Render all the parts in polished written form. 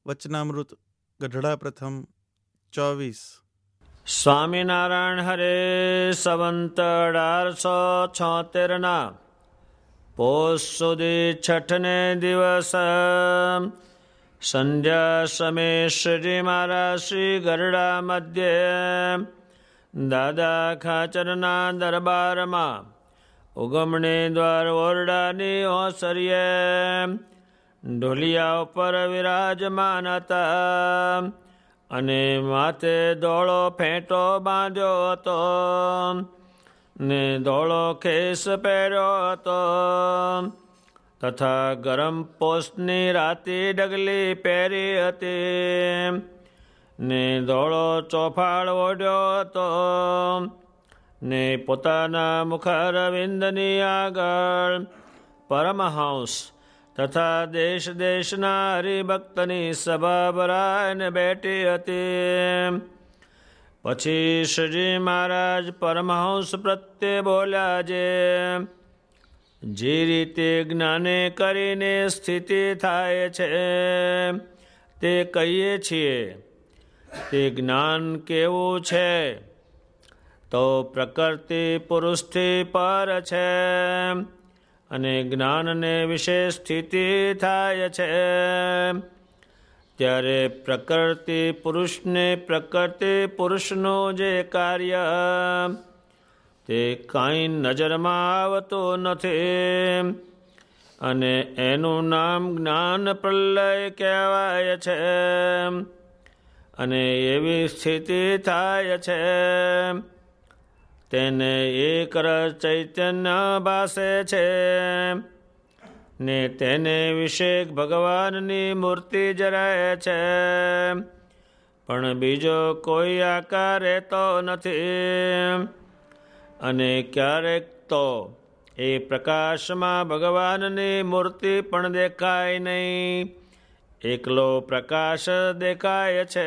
વચનામૃત ગઢડા પ્રથમ 24. સ્વામિનારાયણ હરે સંવંત 1876 પોષ સુધી છઠને દિવસ સંધ્યા સમયે શ્રીજી મહારાજ શ્રી ગરડા મધ્યે દાદા ખાચરના દરબારમાં ઉગમણી દ્વાર ઓરડાની ઓસરીએ ઢોલિયા ઉપર વિરાજમાન હતા અને માથે ધોળો ફેંટો બાંધ્યો હતો ને ધોળો ખેસ પહેર્યો હતો તથા ગરમ પોષની રાતી ડગલી પહેરી હતી ને ધોળો ચોફાળ ઓઢ્યો હતો ને પોતાના મુખારવિંદની આગળ પરમહંસ તથા દેશ દેશના હરિભક્તની સભા ભરાઈને બેઠી હતી. પછી શ્રીજી મહારાજ પરમહંસ પ્રત્યે બોલ્યા, જે રીતે જ્ઞાને કરીને સ્થિતિ થાય છે તે કહીએ છીએ, તે જ્ઞાન કેવું છે? તો પ્રકૃતિ પુરુષથી પર છે અને જ્ઞાનને વિશે સ્થિતિ થાય છે. ત્યારે પ્રકૃતિ પુરુષનું જે કાર્ય તે કાંઈ નજરમાં આવતું નથી અને એનું નામ જ્ઞાન પ્રલય કહેવાય છે અને એવી સ્થિતિ થાય છે તેને એક રસ ચૈતન્ય ભાસે છે ને તેને વિશે ભગવાનની મૂર્તિ જરાય છે, પણ બીજો કોઈ આકાર રહેતો નથી. અને ક્યારેક તો એ પ્રકાશમાં ભગવાનની મૂર્તિ પણ દેખાય નહીં, એકલો પ્રકાશ દેખાય છે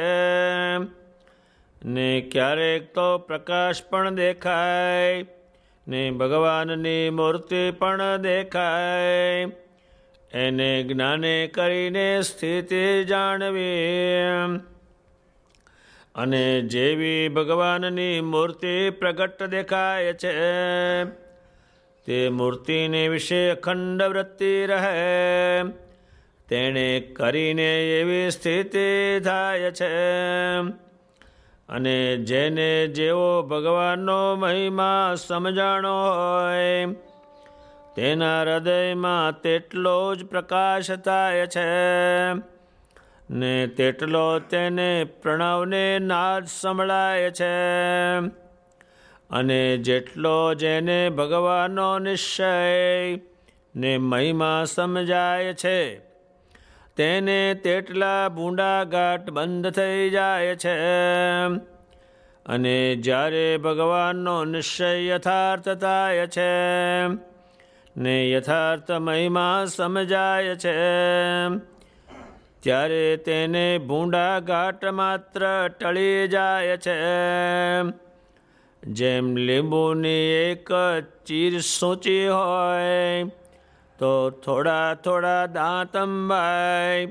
ને ક્યારેક તો પ્રકાશ પણ દેખાય ને ભગવાનની મૂર્તિ પણ દેખાય. એને જ્ઞાને કરીને સ્થિતિ જાણવી અને જેવી ભગવાનની મૂર્તિ પ્રગટ દેખાય છે તે મૂર્તિને વિશે અખંડ વૃત્તિ રહે, તેણે કરીને એવી સ્થિતિ થાય છે. અને જેને જેવો ભગવાનનો મહિમા સમજાણો હોય તેના હૃદયમાં તેટલો જ પ્રકાશ થાય છે ને તેટલો તેને પ્રણવને નાદ સંભળાય છે. અને જેટલો જેને ભગવાનનો નિશ્ચય ને મહિમા સમજાય છે તેને તેટલા ભૂંડા ઘાટ બંધ થઈ જાય છે. અને જ્યારે ભગવાનનો નિશ્ચય યથાર્થ થાય છે ને યથાર્થ મહિમા સમજાય છે ત્યારે તેને ભૂંડા ઘાટ માત્ર ટળી જાય છે. જેમ લીંબુની એક ચીર સૂચી હોય તો થોડા થોડા દાંત અંબાય,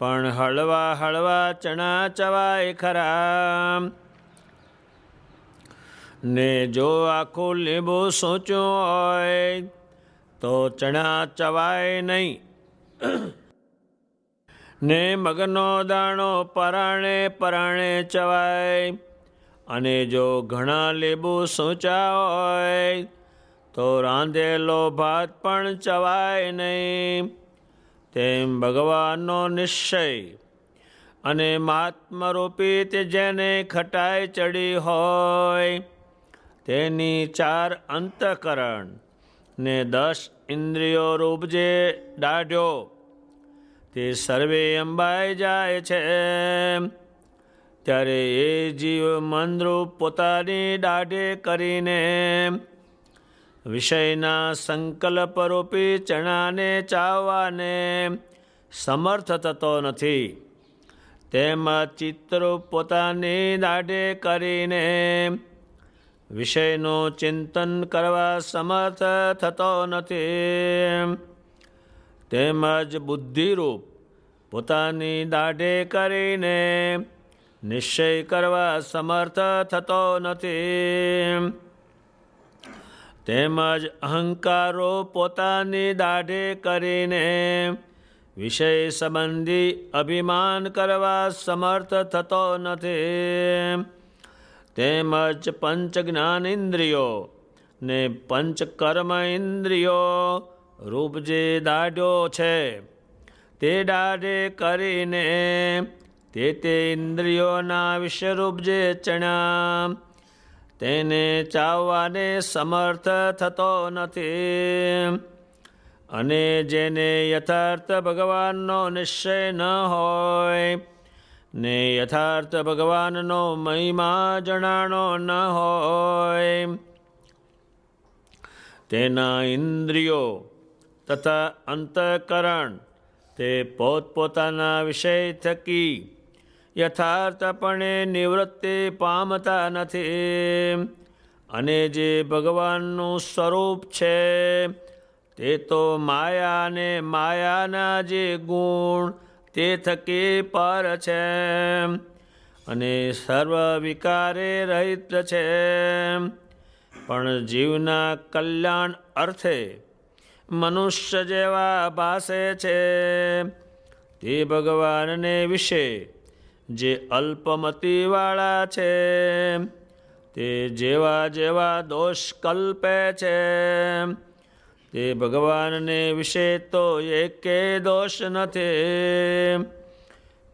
પણ હળવા હળવા ચણા ચવાય ખરા ને જો આખું લીંબુ સૂચું હોય તો ચણા ચવાય નહીં ને મગનો દાણો પરાણે પરાણે ચવાય. અને જો ઘણા લીંબુ સૂચા હોય તો રાંધેલો ભાત પણ ચવાય નહીં. તેમ ભગવાનનો નિશ્ચય અને મહાત્મરૂપી તે જેને ખટાઈ ચડી હોય તેની 4 અંતઃકરણ ને 10 ઇન્દ્રિયો રૂપ જે દાઢ્યો તે સર્વે અંબાઈ જાય છે. ત્યારે એ જીવ મનરૂપ પોતાની દાઢે કરીને વિષયના સંકલ્પરૂપી ચણાને ચાવવાને સમર્થ થતો નથી. તેમાં ચિત્તરૂપ પોતાની દાઢે કરીને વિષયનું ચિંતન કરવા સમર્થ થતો નથી. તેમજ બુદ્ધિરૂપ પોતાની દાઢે કરીને નિશ્ચય કરવા સમર્થ થતો નથી. તેમજ અહંકારો પોતાની દાઢે કરીને વિષય સંબંધી અભિમાન કરવા સમર્થ થતો નથી. તેમજ પંચ જ્ઞાન ઇન્દ્રિયો ને પંચ કર્મ ઇન્દ્રિયો રૂપ જે દાઢ્યો છે તે દાઢે કરીને તે ઇન્દ્રિયોના વિષયરૂપ જે ચણા તેને ચાવવાને સમર્થ થતો નથી. અને જેને યથાર્થ ભગવાનનો નિશ્ચય ન હોય ને યથાર્થ ભગવાનનો મહિમા જણાણો ન હોય તેના ઇન્દ્રિયો તથા અંતઃકરણ તે પોતપોતાના વિષય થકી યથાર્થપણે નિવૃત્તિ પામતા નથી. અને જે ભગવાનનું સ્વરૂપ છે તે તો માયા અને માયાના જે ગુણ તે થકી પર છે અને સર્વ વિકારે રહિત છે. પણ જીવના કલ્યાણ અર્થે મનુષ્ય જેવા ભાસે છે તે ભગવાનને વિશે જે અલ્પમતિવાળા છે તે જેવા જેવા દોષ કલ્પે છે તે ભગવાનને વિશે તો એકે દોષ નથી.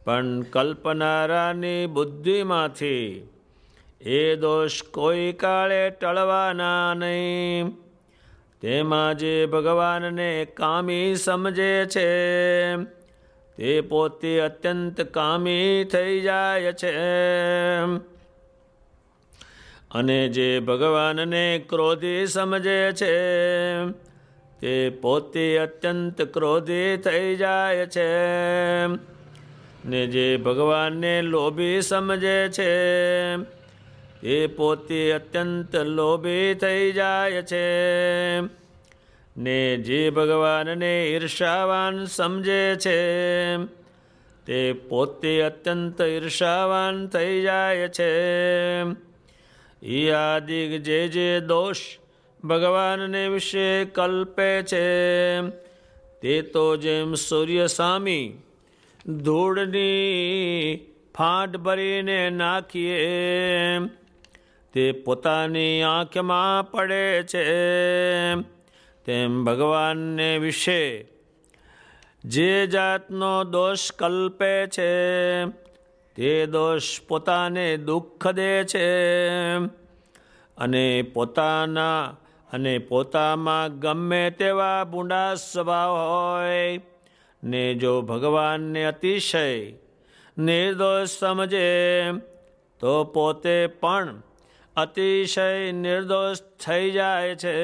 પણ કલ્પનારાની બુદ્ધિમાંથી એ દોષ કોઈ કાળે ટળવાના નહીં. તેમાં જે ભગવાનને કામી સમજે છે તે પોતે અત્યંત કામી થઈ જાય છે. અને જે ભગવાનને ક્રોધી સમજે છે તે પોતે અત્યંત ક્રોધી થઈ જાય છે. ને જે ભગવાનને લોભી સમજે છે તે પોતે અત્યંત લોભી થઈ જાય છે. ને જે ભગવાનને ઈર્ષાવાન સમજે છે તે પોતે અત્યંત ઈર્ષાવાન થઈ જાય છે. આદિક જે દોષ ભગવાનને વિશે કલ્પે છે તે તો જેમ સૂર્ય સામી ધૂળની ફાંટ ભરીને નાખીએ તે પોતાની આંખમાં પડે છે તેમ ભગવાનને વિશે જે જાતનો દોષ કલ્પે છે તે દોષ પોતાને દુઃખ દે છે. અને પોતામાં ગમે તેવા ભૂંડા સ્વભાવ હોય ને જો ભગવાનને અતિશય નિર્દોષ સમજે તો પોતે પણ અતિશય નિર્દોષ થઈ જાય છે.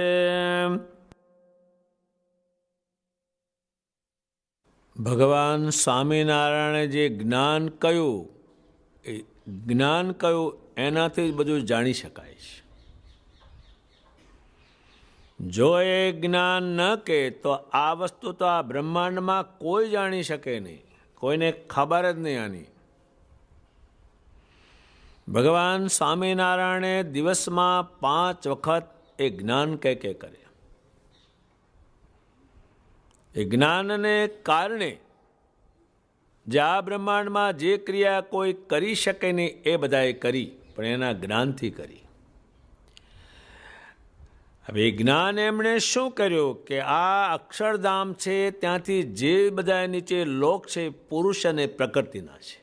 ભગવાન સ્વામિનારાયણે જે જ્ઞાન કહ્યું એનાથી જ બધું જાણી શકાય છે. જો એ જ્ઞાન ન કહે તો આ વસ્તુ તો આ બ્રહ્માંડમાં કોઈ જાણી શકે નહીં, કોઈને ખબર જ નહીં આની. ભગવાન સ્વામિનારાયણે દિવસમાં 5 વખત એ જ્ઞાન કહે કરે. એ જ્ઞાનને કારણે જે આ બ્રહ્માંડમાં જે ક્રિયા કોઈ કરી શકે નહીં એ બધાએ કરી, પણ એના જ્ઞાનથી કરી. હવે જ્ઞાન એમણે શું કર્યું કે આ અક્ષરધામ છે ત્યાંથી જે બધા નીચે લોક છે પુરુષ અને પ્રકૃતિના છે.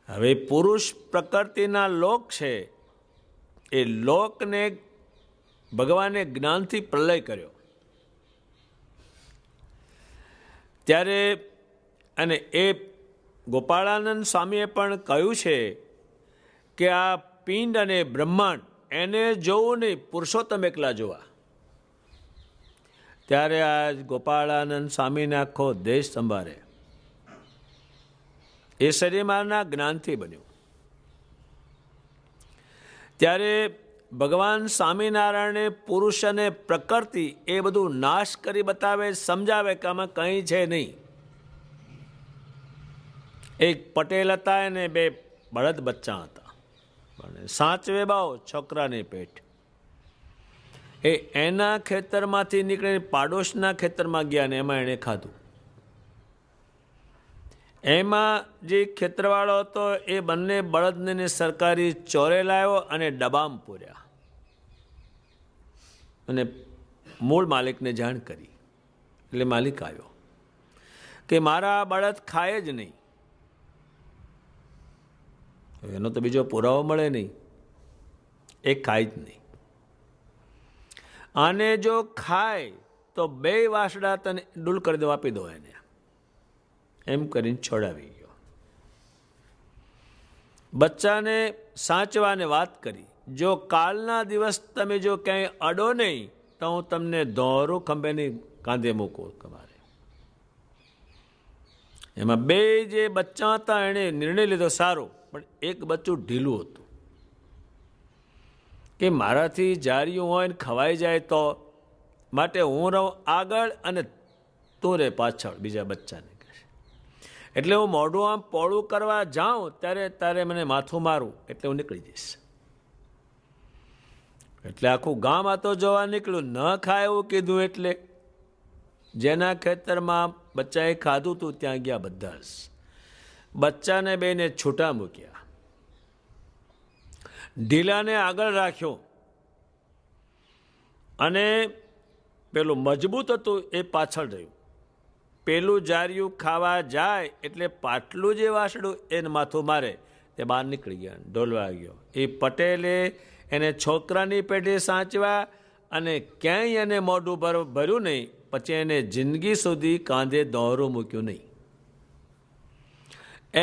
હવે પુરુષ પ્રકૃતિના લોક છે એ લોકને ભગવાને જ્ઞાનથી પ્રલય કર્યો. ત્યારે અને એ ગોપાળાનંદ સ્વામીએ પણ કહ્યું છે કે આ પિંડ અને બ્રહ્માંડ એને જોવું નહીં, પુરુષોત્તમ એકલા જોવા. ત્યારે આ ગોપાળાનંદ સ્વામીને આખો દેશ સંભાળે એ શરીરમાંના જ્ઞાનથી બન્યું. ત્યારે ભગવાન સ્વામિનારાયણે પુરુષ અને પ્રકૃતિ એ બધું નાશ કરી બતાવે, સમજાવે કે આમાં કંઈ છે નહીં. એક પટેલ હતા એને 2 બળદ બચ્ચા હતા, સાચવે બાવ છોકરાની પેટ. એના ખેતરમાંથી નીકળીને પાડોશના ખેતરમાં ગયા ને એમાં એણે ખાધું. એમાં જે ખેતરવાળો હતો એ બંને બળદને સરકારી ચોરે લાવ્યો અને ડબ્બામાં પૂર્યા અને મૂળ માલિકને જાણ કરી. એટલે માલિક આવ્યો કે મારા બળદ ખાય જ નહીં. એનો તો બીજો પુરાવો મળે નહીં, એ ખાય જ નહીં. આને જો ખાય તો 2 વાસડા તને ડૂલ કરી દો, આપી દો એને. એમ કરીને છોડાવી ગયો. બચ્ચાને સાચવાને વાત કરી, જો કાલના દિવસ તમે જો ક્યાંય અડો નહીં તો હું તમને દોરું ખંભેની કાંધે મૂકું તમારે. એમાં 2 જે બચ્ચા હતા એણે નિર્ણય લીધો સારો, પણ એક બચ્ચું ઢીલું હતું કે મારાથી જાર્યું હોય ને ખવાઈ જાય તો, માટે હું રહું આગળ અને તું રે પાછળ બીજા બચ્ચાને. એટલે હું મોઢું આમ પોળું કરવા જાઉં ત્યારે તારે મને માથું મારું એટલે હું નીકળી જઈશ. એટલે આખું ગામ આ તો જોવા નીકળ્યું. ન ખાય એવું કીધું એટલે જેના ખેતરમાં બચ્ચાએ ખાધું હતું ત્યાં ગયા બધા જ. બચ્ચાને 2ને છૂટા મૂક્યા, ઢીલાને આગળ રાખ્યો અને પેલું મજબૂત હતું એ પાછળ રહ્યું. પેલું જાર્યું ખાવા જાય એટલે પાટલું જે વાસડું એને માથું મારે તે બહાર નીકળી ગયા, ઢોલવા ગયો. એ પટેલે એને છોકરાની પેઢે સાચવા અને ક્યાંય એને મોઢું ભર્યું નહીં. પછી એને જિંદગી સુધી કાંધે દોરું મૂક્યું નહીં.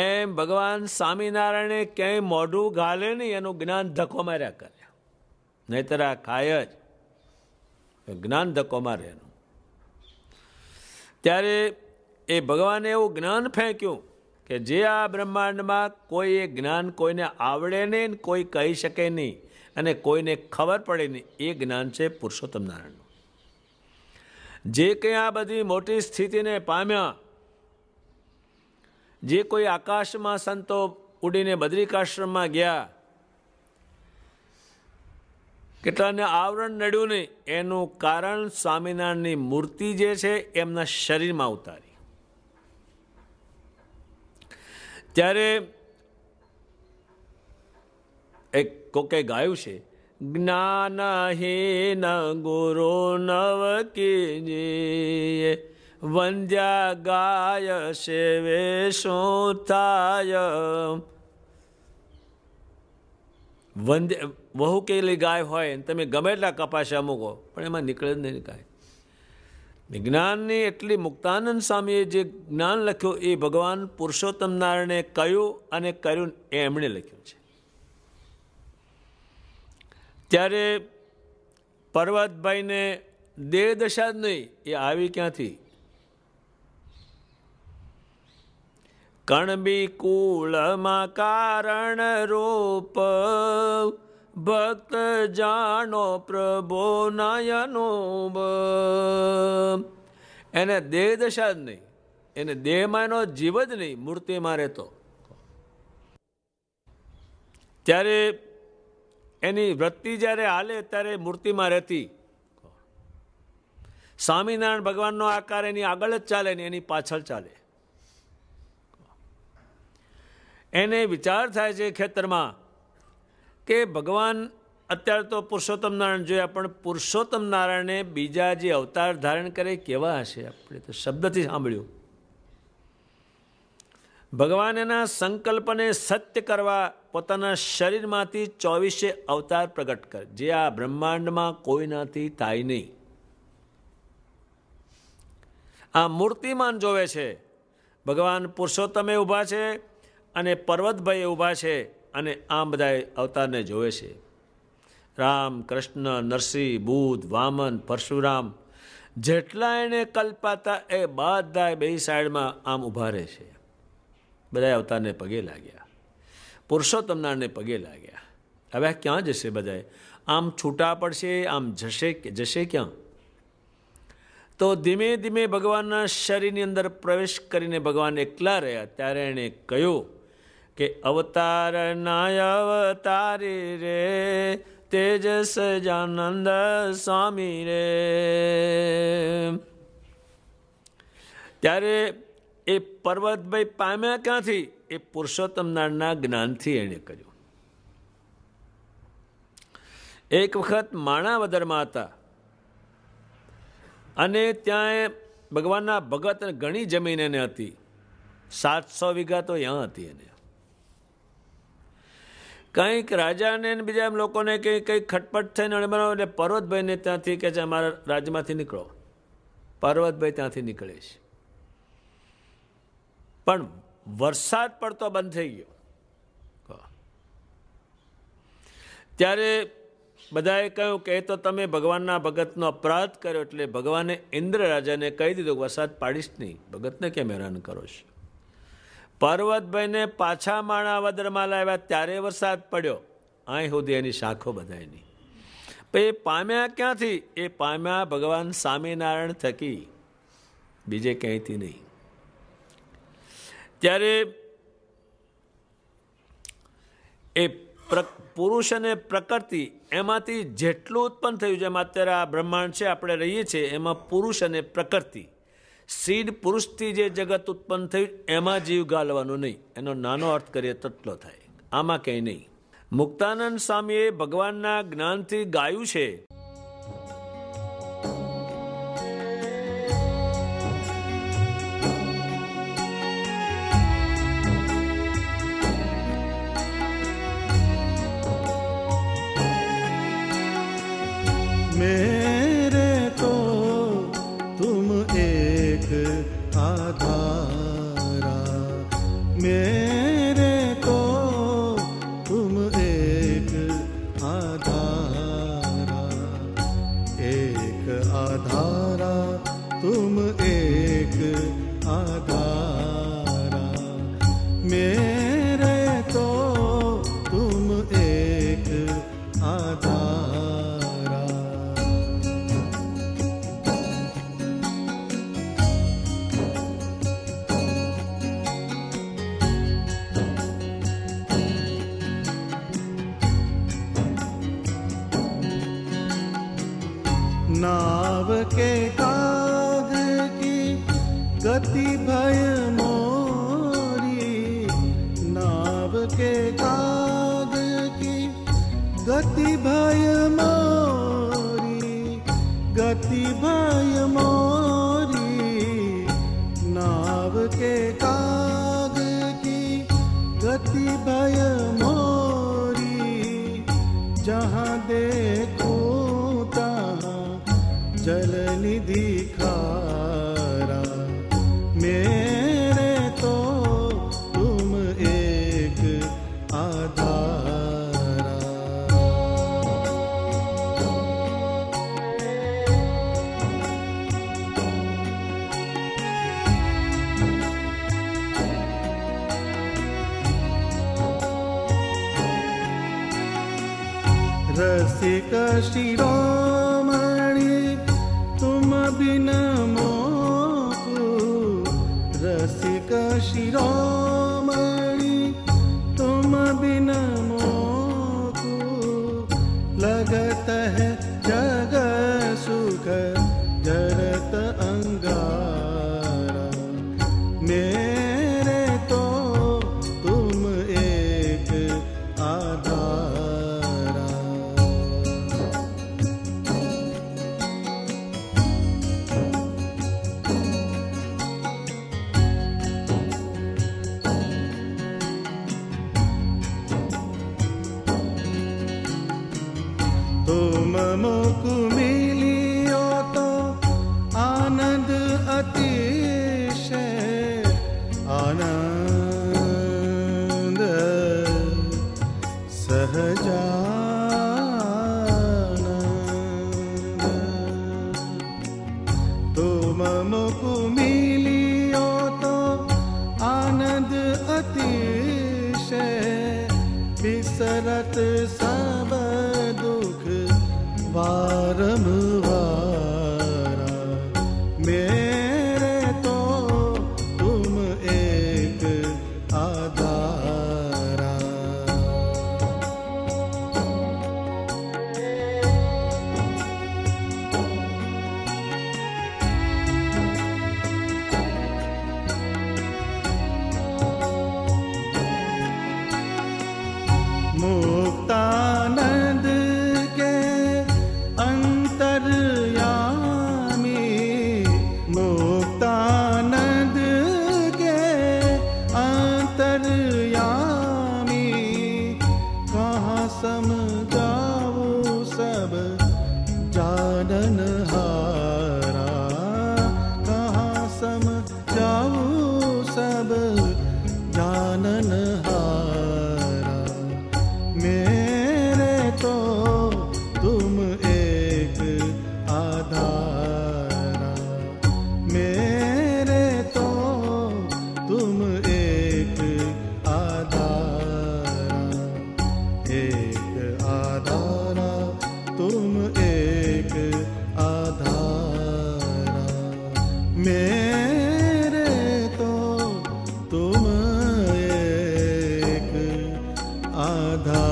એમ ભગવાન સ્વામિનારાયણે ક્યાંય મોઢું ગાલે નહીં, એનું જ્ઞાન ધક્કો માર્યા કરે. નહીતર આ ખાય જ, જ્ઞાન ધક્કો મારે એનું. ત્યારે એ ભગવાને એવું જ્ઞાન ફેંક્યું કે જે આ બ્રહ્માંડમાં કોઈ એ જ્ઞાન કોઈને આવડે નહીં, કોઈ કહી શકે નહીં અને કોઈને ખબર પડે નહીં. એ જ્ઞાન છે પુરુષોત્તમ નારાયણનું. જે કંઈ આ બધી મોટી સ્થિતિને પામ્યા, જે કોઈ આકાશમાં સંતો ઉડીને બદ્રિકાશ્રમમાં ગયા, કેટલાને આવરણ નડ્યું નહીં, એનું કારણ સ્વામિનારાયણની મૂર્તિ જે છે એમના શરીરમાં ઉતારી. ત્યારે એક કોકે ગાયું છે, જ્ઞાનહીન ગુરુ નવ કીજીએ, વંદ્યા ગાય સેવે શું થાય. વહુ કેલી ગાય હોય તમે ગમે એટલા કપાસા મૂકો પણ એમાં નીકળે જ નહીં કાંઈ. જ્ઞાનની એટલી મુક્તાનંદ સ્વામીએ જે જ્ઞાન લખ્યું એ ભગવાન પુરુષોત્તમ નારાયણે કહ્યું અને કર્યું એ એમણે લખ્યું છે. ત્યારે પર્વતભાઈને દેહ દશા જ નહીં, એ આવી ક્યાંથી? કણબી કુળમાં કારણ રૂપ, ભક્ત જાણો પ્રભુ નયનું. એને દેહ દશા જ નહીં, એને દેહમાં એનો જીવ જ નહીં, મૂર્તિમાં રહેતો. ત્યારે એની વૃત્તિ જ્યારે હાલે ત્યારે મૂર્તિમાં રહેતી. સ્વામિનારાયણ ભગવાનનો આકાર એની આગળ જ ચાલે ને એની પાછળ ચાલે. એને વિચાર થાય છે ખેતરમાં કે ભગવાન અત્યારે તો પુરુષોત્તમ નારાયણ જોયા, પણ પુરુષોત્તમ નારાયણે બીજા જે અવતાર ધારણ કરે કેવા હશે? આપણે તો શબ્દથી સાંભળ્યું. ભગવાન એના સંકલ્પને સત્ય કરવા પોતાના શરીરમાંથી 24 અવતાર પ્રગટ કરે, જે આ બ્રહ્માંડમાં કોઈનાથી થાય નહીં. આ મૂર્તિમાન જોવે છે. ભગવાન પુરુષોત્તમે ઊભા છે અને પર્વતભાઈ ઊભા છે અને આમ બધા અવતારને જોવે છે. રામ, કૃષ્ણ, નરસિંહ, બુદ્ધ, વામન, પરશુરામ, જેટલા એને કલ્પાતા એ બધા 2 સાઈડમાં આમ ઊભા રહે છે. બધા અવતારને પગે લાગ્યા, પુરુષોત્તમ નારાયણને પગે લાગ્યા. હવે ક્યાં જશે બધા? આમ છૂટા પડશે, આમ જશે ક્યાં? તો ધીમે ધીમે ભગવાનના શરીરની અંદર પ્રવેશ કરીને ભગવાન એકલા રહ્યા. ત્યારે એણે કહ્યું કે અવતાર નાય અવતારી રે, તેજસ જાનંદ સ્વામી રે. ત્યારે એ પર્વતભાઈ પામ્યા ક્યાંથી? એ પુરુષોત્તમ નારાયણના જ્ઞાનથી એણે કર્યું. એક વખત માણાવદરમાં હતા અને ત્યાં ભગવાનના ભગત ઘણી જમીન એને હતી. 700 વીઘા તો ત્યાં હતી. એને કંઈક રાજાને બીજા લોકોને કંઈક ખટપટ થઈને બનાવો એટલે પર્વતભાઈને ત્યાંથી કે છે અમારા રાજ્યમાંથી નીકળો. પર્વતભાઈ ત્યાંથી નીકળે છે, પણ વરસાદ પડતો બંધ થઈ ગયો. ત્યારે બધાએ કહ્યું કે એ તો તમે ભગવાનના ભગતનો અપરાધ કર્યો. એટલે ભગવાને ઇન્દ્ર રાજાને કહી દીધું વરસાદ પાડીશ નહીં, ભગતને કેમ હેરાન કરો છો? પર્વતભાઈને પાછા માણાવદરમાં લાવ્યા ત્યારે વરસાદ પડ્યો. અહીં સુધી એની શાખો બધાયની. એ પામ્યા ક્યાંથી? એ પામ્યા ભગવાન સ્વામિનારાયણ થકી, બીજે ક્યાંયથી નહીં. ત્યારે એ પુરુષ અને પ્રકૃતિ એમાંથી જેટલું ઉત્પન્ન થયું છે, એમાં અત્યારે આ બ્રહ્માંડ છે આપણે રહીએ છીએ, એમાં પુરુષ અને પ્રકૃતિ, સીડ પુરુષથી જે જગત ઉત્પન્ન થયું એમાં જીવ ગાલવાનો નહીં. એનો નાનો અર્થ કરીએ તેટલો થાય, આમાં કંઈ નહીં. મુક્તાનંદ સ્વામીએ ભગવાનના જ્ઞાનથી ગાયું છે. मेरे तो तुम एक आधारा, मेरे तो तुम एक आधारा, एक आधारा तुम एक आधारा, मेरे तो तुम एक आधारा. नाव के काग की गति भय मोरी, नाव के काग की गति भय मोरी, गति भय मोरी, नाव के काग की गति भय मोरी, जहाँ देखो जल निधि खारा, मेरे तो तुम एक आधारा. रसिक शिरोमणि तुम बिन मोकु, रसिक शिरोमणि तुम बिन मोकु, लगत है जग सुख जरत अंगारा, मेरे तो तुम एक आधारा. तुम मोकु मिलियो तो आनंद अतिशय, आनंद सहजानंद. तुम मोकु मिलियो तो आनंद अतिशय, बिसरत सब दुख वारंवारा मेरे तो तुम एक आधारा। मुक्तानंद के अंतर्यामी, मुक्तानंद के अंतर्यामी, कहाँ समझाऊं सब जाननहारा, कहाँ समझाऊं सब जाननहारा। मेरे तो तुम एक आधारा, मेरे तो तुम एक आधारा, एक आधारा, तुम एक आधारा। मेरे तो तुम एक आधारा।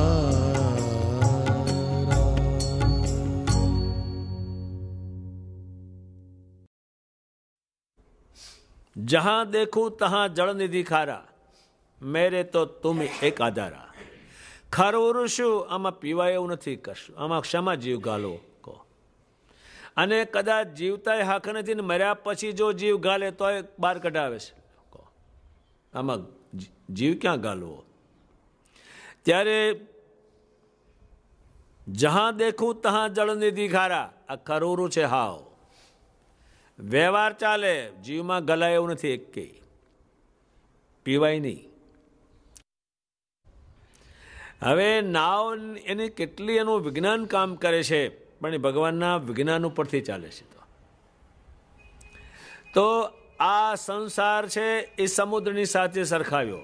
જહાં દેખું તહાં જળનિધિ ખારા, મેરે તો તુમ એક આધારા. ખારું શું? આમાં પીવાય એવું નથી કરશું, આમાં ક્ષમા જીવ ગાલો કહો. અને કદાચ જીવતાય હાક નથી ને મર્યા પછી જો જીવ ગાલે તો બહાર કઢાવે છે કહો. આમાં જીવ ક્યાં ગાલવો? ત્યારે જહાં દેખું તહાં જળનિધિ ખારા, આ ખરું છે હાવ. વ્યવહાર ચાલે, જીવમાં ગલાય એવું નથી એક કે પીવાય નહીં. હવે નાવ એની કેટલી એનું વિજ્ઞાન કામ કરે છે, પણ એ ભગવાનના વિજ્ઞાન ઉપરથી ચાલે છે. તો આ સંસાર છે એ સમુદ્રની સાથે સરખાવ્યો,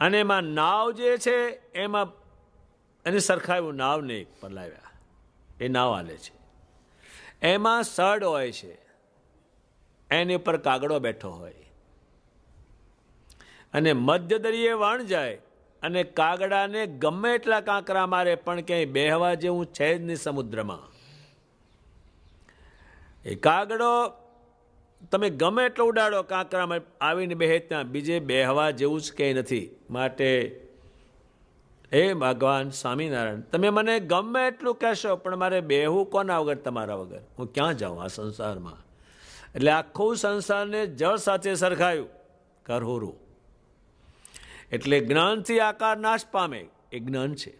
અને એમાં નાવ જે છે એમાં એને સરખાવ્યું, નાવને પર લાવ્યા, એ નાવ હાલે છે. એમાં સડ હોય છે, એની ઉપર કાગડો બેઠો હોય, અને મધ્ય દરિયે વાણ જાય અને કાગડાને ગમે એટલા કાંકરા મારે પણ ક્યાંય બેહવા જેવું છે જ નહીં સમુદ્રમાં. એ કાગડો તમે ગમે એટલો ઉડાડો કાંકરામાં આવીને બેહે ત્યાં, બીજે બેહવા જેવું જ ક્યાંય નથી. માટે હે ભગવાન સ્વામિનારાયણ, તમે મને ગમે એટલું કહેશો પણ મારે બેહવું કોના વગર? તમારા વગર હું ક્યાં જાઉં આ સંસારમાં? એટલે આખું સંસારને જળ સાથે સરખાયું, કરહોરું. એટલે જ્ઞાનથી આકાર નાશ પામે, એ જ્ઞાન છે.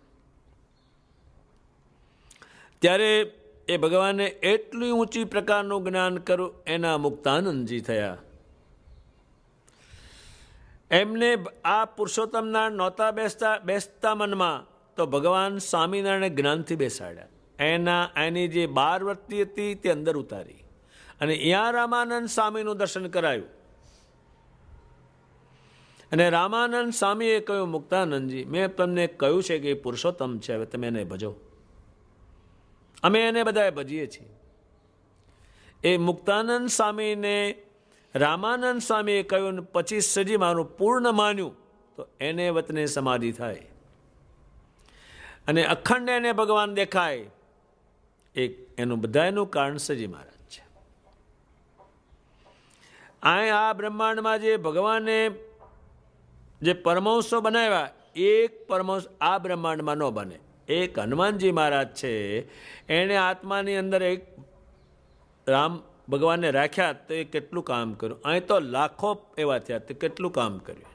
ત્યારે એ ભગવાને એટલું ઊંચી પ્રકારનું જ્ઞાન કર્યું, એના મુક્તાનંદજી થયા. એમને આ પુરુષોત્તમના નહોતા બેસતા મનમાં, તો ભગવાન સ્વામિનારાયણ જ્ઞાનથી બેસાડ્યા. એની જે 12 વૃત્તિ હતી તે અંદર ઉતારી, અને અહીંયા રામાનંદ સ્વામીનું દર્શન કરાયું. અને રામાનંદ સ્વામીએ કહ્યું, મુક્તાનંદજી, મેં તમને કહ્યું છે કે પુરુષોત્તમ છે, હવે તમે એને ભજો. અમે એને બધા ભજીએ છીએ. એ મુક્તાનંદ સ્વામીને રામાનંદ સ્વામીએ કહ્યું, પછી સજી મારું પૂર્ણ માન્યું, તો એને વતને સમાધિ થાય અને અખંડ એને ભગવાન દેખાય. એનું બધાનું કારણ સજી મહારાજ છે. આ બ્રહ્માંડમાં જે ભગવાને જે પરમહંસો બનાવ્યા, એક પરમહંસ આ બ્રહ્માંડમાં ન બને. એક હનુમાનજી મહારાજ છે, એણે આત્માની અંદર એક રામ ભગવાનને રાખ્યા, તો એ કેટલું કામ કર્યું. અહીં તો લાખો એવા થયા, તો કેટલું કામ કર્યું.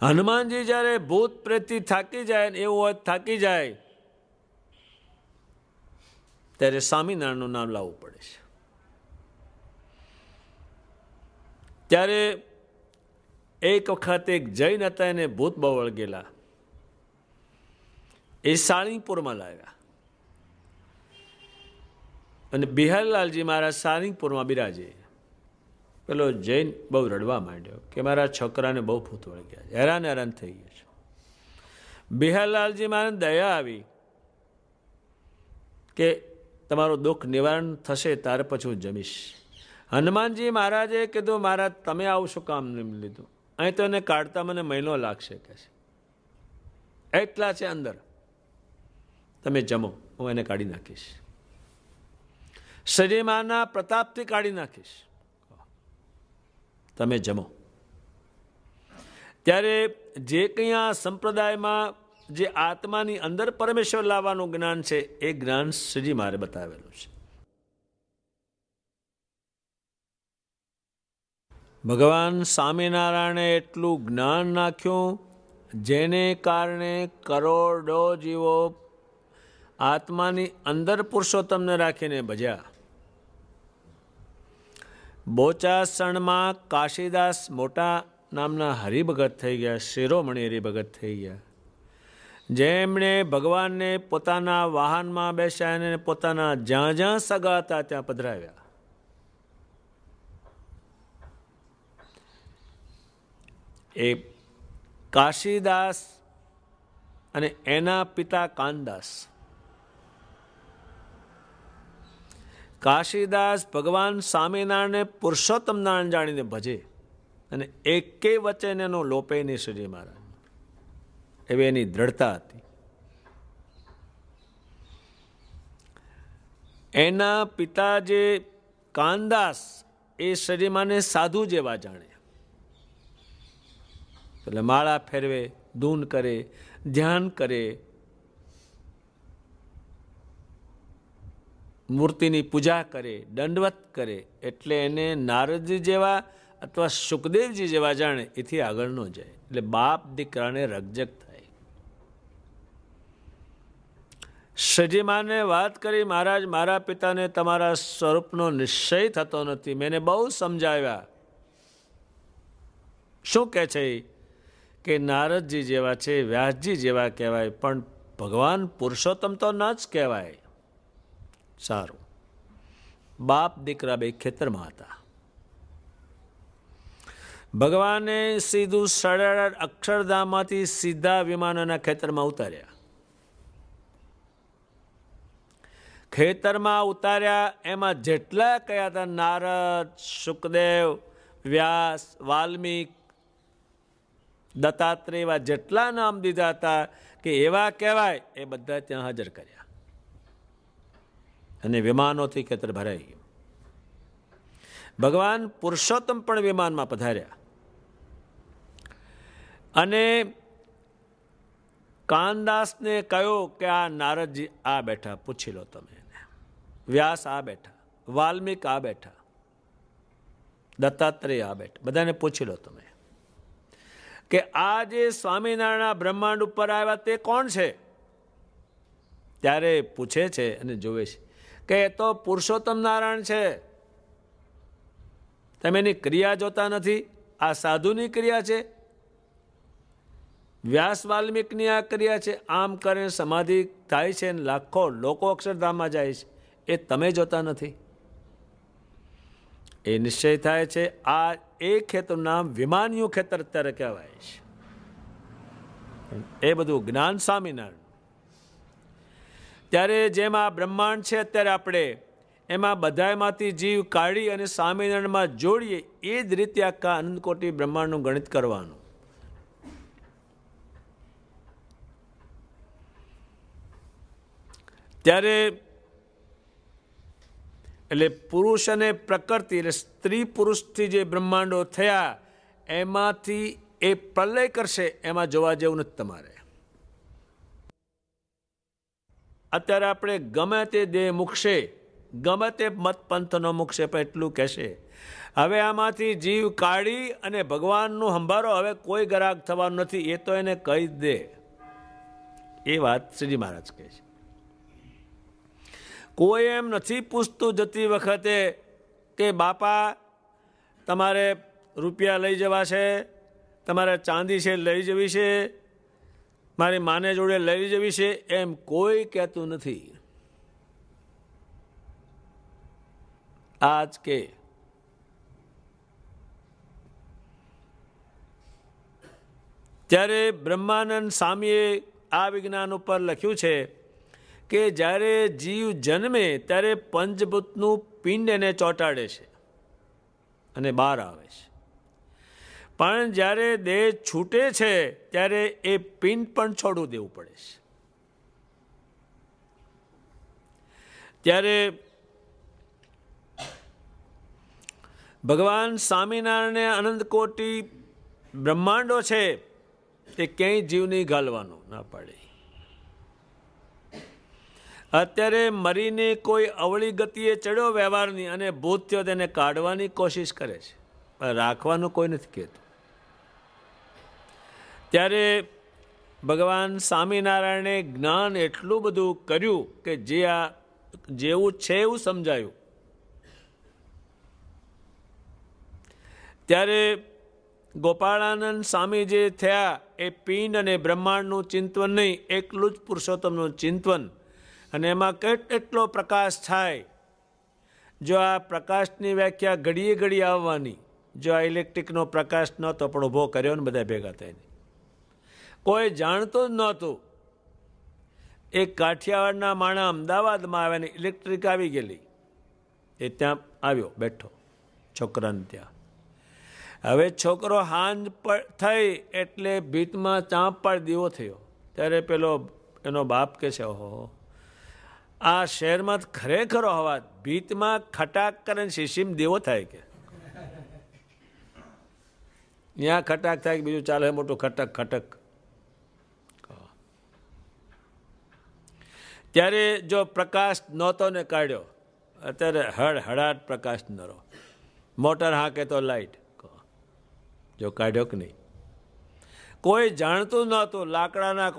હનુમાનજી જ્યારે ભૂત પ્રેતથી થાકી જાય, એવું હોય થાકી જાય, ત્યારે સ્વામિનારાયણનું નામ લાવવું પડે છે. ત્યારે એક વખત એક જૈન હતા, એને ભૂત બહુ વળગેલા, એ સાળીંગપુરમાં લાવ્યા, અને બિહારીલાલજી મહારાજ સાળીંગપુરમાં બિરાજે. પેલો જૈન બહુ રડવા માંડ્યો કે મારા છોકરાને બહુ ભૂત વળી ગયા, હેરાન થઈ ગયા છે. બિહારલાલજી મારે દયા આવી કે તમારું દુઃખ નિવારણ થશે ત્યારે પછી હું જમીશ. હનુમાનજી મહારાજે કીધું મહારાજ તમે આવું શું કામ લીધું, અહીં તો એને કાઢતા મને મહિનો લાગશે કે છે, એટલા છે અંદર, તમે જમો, હું એને કાઢી નાખીશ, શ્રીમાના પ્રતાપથી કાઢી નાખીશ, તમે જમો. ત્યારે જે કંઈ આ સંપ્રદાયમાં જે આત્માની અંદર પરમેશ્વર લાવવાનું જ્ઞાન છે એ જ્ઞાન શ્રીજી મારે બતાવેલું છે. ભગવાન સ્વામિનારાયણે એટલું જ્ઞાન નાખ્યું જેને કારણે કરોડો જીવો આત્માની અંદર પુરુષોત્તમને રાખીને ભજ્યા. બોચાસણમાં કાશીદાસ મોટા નામના હરિભગત થઈ ગયા, શિરોમણી હરિભગત થઈ ગયા, જેમણે ભગવાનને પોતાના વાહનમાં બેસાડીને અને પોતાના જ્યાં જ્યાં સગા હતા ત્યાં પધરાવ્યા. એ કાશીદાસ અને એના પિતા કાનદાસ. કાશીદાસ ભગવાન સ્વામિનારાયણને પુરુષોત્તમ નારાયણ જાણીને ભજે અને એકેય વચન એનો લોપે નહીં શ્રીજી મહારાજ, એવી એની દ્રઢતા હતી. એના પિતા જે કાનદાસ એ શ્રીમાને સાધુ જેવા જાણે, એટલે માળા ફેરવે, ધૂન કરે, ધ્યાન કરે, મૂર્તિની પૂજા કરે, દંડવત કરે, એટલે એને નારદજી જેવા અથવા સુખદેવજી જેવા જાણે, એથી આગળ ન જાય. એટલે બાપ દીકરાને રકજક થાય. શ્રીજી માને વાત કરી, મહારાજ મારા પિતાને તમારા સ્વરૂપનો નિશ્ચય થતો નથી, મેં બહુ સમજાવ્યા. શું કહે છે કે નારદજી જેવા છે, વ્યાસજી જેવા કહેવાય, પણ ભગવાન પુરુષોત્તમ તો ન જ કહેવાય. સારું, બાપ દીકરા બે ખેતરમાં હતા. ભગવાને સીધું સરળ અક્ષરધામમાંથી સીધા વિમાનોના ખેતરમાં ઉતાર્યા. ખેતરમાં ઉતાર્યા એમાં જેટલા કયા હતા, નારદ, સુખદેવ, વ્યાસ, વાલ્મીક, દત્તાત્રેય, એવા જેટલા નામ દીધા હતા કે એવા કહેવાય, એ બધા ત્યાં હાજર કર્યા અને વિમાનોથી ખેતર ભરાઈ ગયું. ભગવાન પુરુષોત્તમ પણ વિમાનમાં પધાર્યા અને કાનદાસને કહ્યું કે આ નારદજી આ બેઠા, પૂછી લો તમે એને. વ્યાસ આ બેઠા, વાલ્મીક આ બેઠા, દત્તાત્રેય આ બેઠા, બધાને પૂછી લો તમે કે આ જે સ્વામિનારાયણ બ્રહ્માંડ ઉપર આવ્યા તે કોણ છે? ત્યારે પૂછે છે અને જોવે છે કે એ તો પુરુષોત્તમ નારાયણ છે. તમે એની ક્રિયા જોતા નથી, આ સાધુની ક્રિયા છે, વ્યાસ વાલ્મીકની આ ક્રિયા છે. આમ કરીને સમાધિ થાય છે અને લાખો લોકો અક્ષરધામમાં જાય છે, એ તમે જોતા નથી. એ નિશ્ચય થાય છે. આ એ ખેતરનું નામ વિમાનિયું ખેતર અત્યારે કહેવાય છે. એ બધું જ્ઞાન સ્વામિનારાયણ. ત્યારે જેમ આ બ્રહ્માંડ છે અત્યારે આપણે એમાં બધામાંથી જીવ કાઢી અને સ્વામિનારાયણમાં જોડીએ, એ જ રીતે આખા અનંતકોટી બ્રહ્માંડનું ગણિત કરવાનું. ત્યારે એટલે પુરુષ અને પ્રકૃતિ એટલે સ્ત્રી પુરુષથી જે બ્રહ્માંડો થયા એમાંથી એ પ્રલય કરશે, એમાં જોવા જેવું નથી તમારે. અત્યારે આપણે ગમે તે દેહ મૂકશે, ગમે તે મત પંથનો મૂકશે, પણ એટલું કહેશે હવે આમાંથી જીવ કાઢી અને ભગવાનનું સંભારો, હવે કોઈ ગ્રાહક થવાનું નથી, એ તો એને કહી જ દે. એ વાત શ્રીજી મહારાજ કહે છે. કોઈ એમ નથી પૂછતું જતી વખતે કે બાપા તમારે રૂપિયા લઈ જવા છે, તમારે ચાંદી છે લઈ જવી છે, મારી માને જોડે લઈ જવી છે, એમ કોઈ કહેતું નથી. આજ કે ત્યારે બ્રહ્માનંદ સ્વામીએ આ વિજ્ઞાન ઉપર લખ્યું છે કે જ્યારે જીવ જન્મે ત્યારે પંચભૂતનું પિંડ એને ચોંટાડે છે અને બહાર આવે છે, પણ જ્યારે દેહ છૂટે છે ત્યારે એ પિંડ પણ છોડવું દેવું પડે છે. ત્યારે ભગવાન સ્વામિનારાયણે અનંત કોટી બ્રહ્માંડો છે તે ક્યાંય જીવ નહીં ગાલવાનો ના પાડે. અત્યારે મરીને કોઈ અવળી ગતિએ ચડ્યો વ્યવહારની અને ભૂત થયો તેને કાઢવાની કોશિશ કરે છે, પણ રાખવાનું કોઈ નથી કહેતું. ત્યારે ભગવાન સ્વામિનારાયણે જ્ઞાન એટલું બધું કર્યું કે જે આ જેવું છે એવું સમજાયું. ત્યારે ગોપાળાનંદ સ્વામી જે થયા એ પિંડ અને બ્રહ્માંડનું ચિંતન નહીં, એકલું જ પુરુષોત્તમનું ચિંતન, અને એમાં કેટલો પ્રકાશ થાય. જો આ પ્રકાશની વ્યાખ્યા ઘડીએ ઘડી આવવાની, જો આ ઇલેક્ટ્રિકનો પ્રકાશ નહોતો પણ ઊભો કર્યો ને બધા ભેગા થઈને, કોઈ જાણતું જ નહોતું. એક કાઠિયાવાડના માણસ અમદાવાદમાં આવ્યા ને ઇલેક્ટ્રિક આવી ગયેલી, એ ત્યાં આવ્યો બેઠો છોકરાને ત્યાં. હવે છોકરો હાંજ થઈ એટલે ભીતમાં ચાંપ પાડી દીવો થયો. ત્યારે પેલો એનો બાપ કહે છે, ઓહો આ શહેરમાં ખરેખર હવા ભીતમાં ખટાક કરે શીશીમ દેવો થાય કે ત્યાં ખટાક થાય, બીજું ચાલે મોટું ખટક ખટક. ત્યારે જો પ્રકાશ નહોતો ને કાઢ્યો, અત્યારે હળહળાટ પ્રકાશ નરો, મોટર હાંકે તો લાઈટ, જો કાઢ્યો કે નહીં. કોઈ જાણતું નહોતું. લાકડાના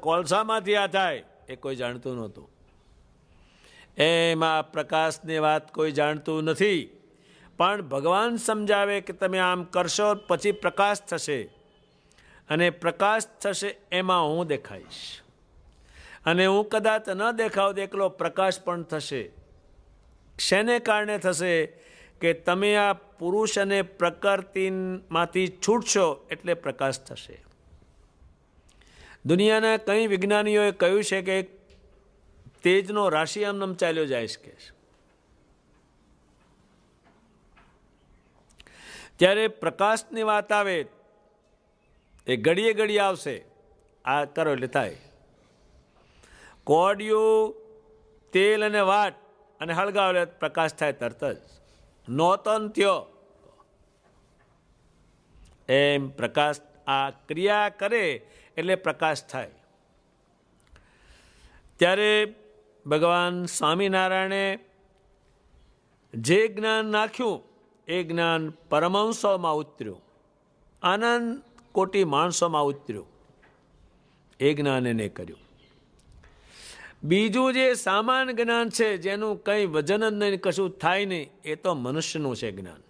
કોલસામાંથી આ થાય એ કોઈ જાણતું નહોતું. એમાં પ્રકાશની વાત કોઈ જાણતું નથી, પણ ભગવાન સમજાવે કે તમે આમ કરશો પછી પ્રકાશ થશે, અને પ્રકાશ થશે એમાં હું દેખાઈશ, અને હું કદાચ ન દેખાવ તો એકલો પ્રકાશ પણ થશે. શેને કારણે થશે કે તમે આ પુરુષ અને પ્રકૃતિમાંથી છૂટશો એટલે પ્રકાશ થશે. દુનિયાના કઈ વિજ્ઞાનીઓએ કહ્યું છે કે તેજનો રાશિ આમ ચાલ્યો જાય છે. ત્યારે પ્રકાશની વાત આવે એ ઘડીએ ઘડી આવશે. આ કરો એટલે થાય. કોડિયું તેલ અને વાટ અને હળગાવ એટલે પ્રકાશ થાય તરત જ. નોતન થયો એમ પ્રકાશ આ ક્રિયા કરે એટલે પ્રકાશ થાય. ત્યારે ભગવાન સ્વામિનારાયણે જે જ્ઞાન નાખ્યું એ જ્ઞાન પરમહંસોમાં ઉતર્યું, આનંદ કોટી માણસોમાં ઉતર્યું. એ જ્ઞાન એને કર્યું. બીજું જે સામાન્ય જ્ઞાન છે જેનું કંઈ વજન જ નહીં, કશું થાય નહીં, એ તો મનુષ્યનું છે જ્ઞાન.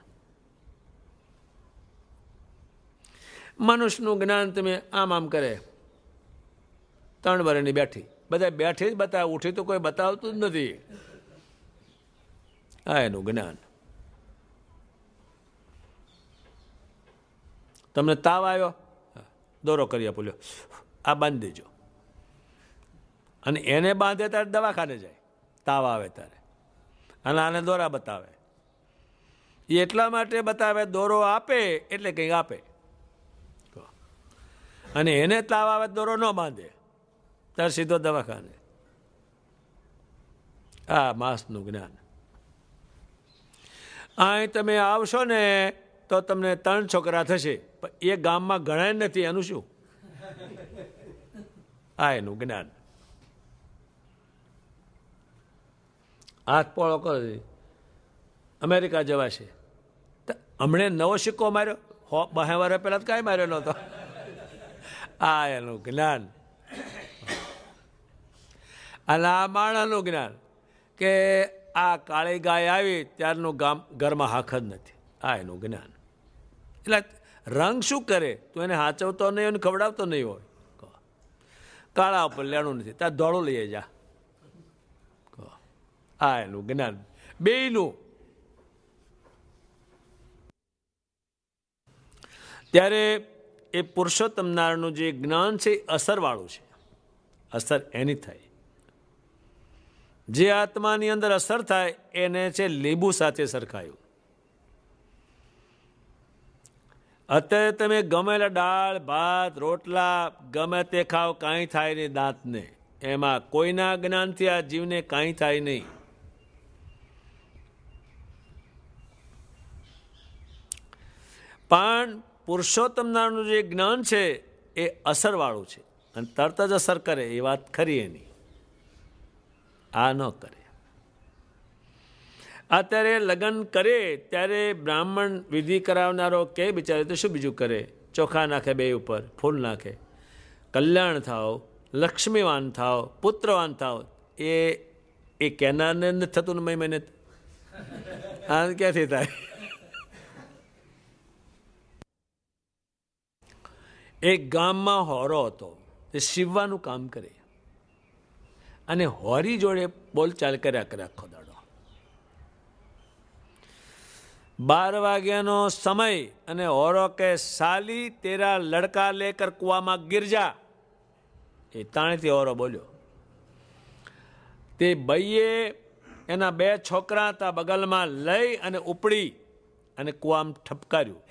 મનુષ્યનું જ્ઞાન તમે આમ કરે, 3 વર્ષની બેઠી, બધા બેઠી જ બતાવે, ઉઠી તો કોઈ બતાવતું જ નથી. આ એનું જ્ઞાન. તમને તાવ આવ્યો, દોરો કરી આપો, લ્યો આ બાંધી દેજો, અને એને બાંધે ત્યારે દવાખાને જાય તાવ આવે ત્યારે, અને આને દોરા બતાવે. એ એટલા માટે બતાવે, દોરો આપે એટલે કંઈક આપે, અને એને તાવ આવે દોરો ન બાંધે ત્યારે સીધો દવાખાને. આ માસનું જ્ઞાન. અહીં તમે આવશો ને તો તમને 3 છોકરા થશે, પણ એ ગામમાં ગણાય નથી, એનું શું? આ એનું જ્ઞાન. હાથ પોળો કરો, અમેરિકા જવાશે. હમણે નવો સિક્કો માર્યો, 2 વર્ષ પહેલા કાંઈ માર્યો નહોતો. આ એનું જ્ઞાન. અને આ માણસનું જ્ઞાન કે આ કાળી ગાય આવી ત્યારનું ઘરમાં હાખ જ નથી. આ એનું જ્ઞાન. એટલે રંગ શું કરે? તું એને હાચવતો નહીં, એને ખવડાવતો નહીં હોય. કાળા ઉપર લેણું નથી, ત્યાં ધોળું લઈએ જા. આ એનું જ્ઞાન બેયનું. ત્યારે એ પુરુષોત્તમ નારાયણનું જે જ્ઞાન છે એ અસરવાળું છે. અસર એની થાય, જે આત્માની અંદર અસર થાય એને છે લીંબુ સાથે સરખાયું. અત્યારે તમે ગમેલા દાળ ભાત રોટલા ગમે તે ખાઓ, કાંઈ થાય નહીં દાંતને. એમાં કોઈના જ્ઞાનથી આ જીવને કાંઈ થાય નહીં. પણ પુરુષોત્તમ નારાયણનું જે જ્ઞાન છે એ અસરવાળું છે અને તરત જ અસર કરે. એ વાત ખરી એની, આ ન કરે. અત્યારે લગ્ન કરે ત્યારે બ્રાહ્મણ વિધિ કરાવનારો કે બિચારે તો શું બીજું કરે, ચોખા નાખે બે ઉપર, ફૂલ નાખે. કલ્યાણ થાવ, લક્ષ્મીવાન થાવ, પુત્રવાન થાવ, એ કહેનારને નથી થતું ને મહિને આ ક્યાંથી થાય? એક ગામમાં હોરો હતો, તે સીવવાનું કામ કરે અને હોરી જોડે બોલચાલ કર્યા કરે આખો દાડો. 12 વાગ્યાનો સમય અને હોરો કે સાલી તેરા લડકા લેકર કુવામાં ગિર જા. એ તાણેથી હોરો બોલ્યો. તે ભાઈએ એના 2 છોકરા હતા બગલમાં લઈ અને ઉપડી અને કુવામાં ઠપકાર્યું.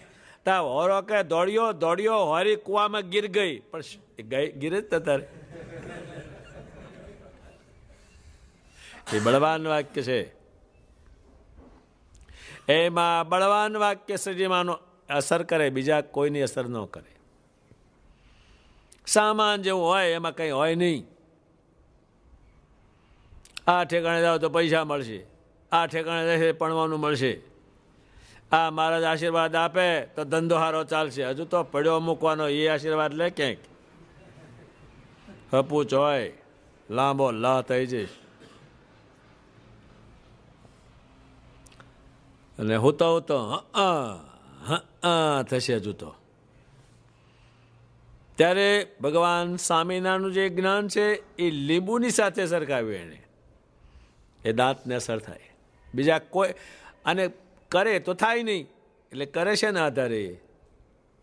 તા હોરો કે દોડ્યો દોડ્યો, હોરી કુવામાં ગીર ગઈ. પણ ગીર જ તારે એ બળવાન વાક્ય છે. એમાં બળવાન વાક્ય સજીમાનો અસર કરે, બીજા કોઈની અસર ન કરે. સામાન જેવું હોય એમાં કંઈ હોય નહીં. આ ઠેકાણે જાઓ તો પૈસા મળશે, આ ઠેકાણે જશે ભણવાનું મળશે, આ મહારાજ આશીર્વાદ આપે તો ધંધો સારો ચાલશે. હજુ તો પડ્યો મૂકવાનો એ આશીર્વાદ લે ક્યાંક. હપૂચ હોય લાંબો લા થઈ જઈશ. અને હોતો હોતો થશે હજુ તો. ત્યારે ભગવાન સ્વામિનારાયણનું જે જ્ઞાન છે એ લીંબુની સાથે સરખાવ્યું એને. એ દાંતને અસર થાય, બીજા કોઈ અને કરે તો થાય નહીં. એટલે કરે છે ને આધારે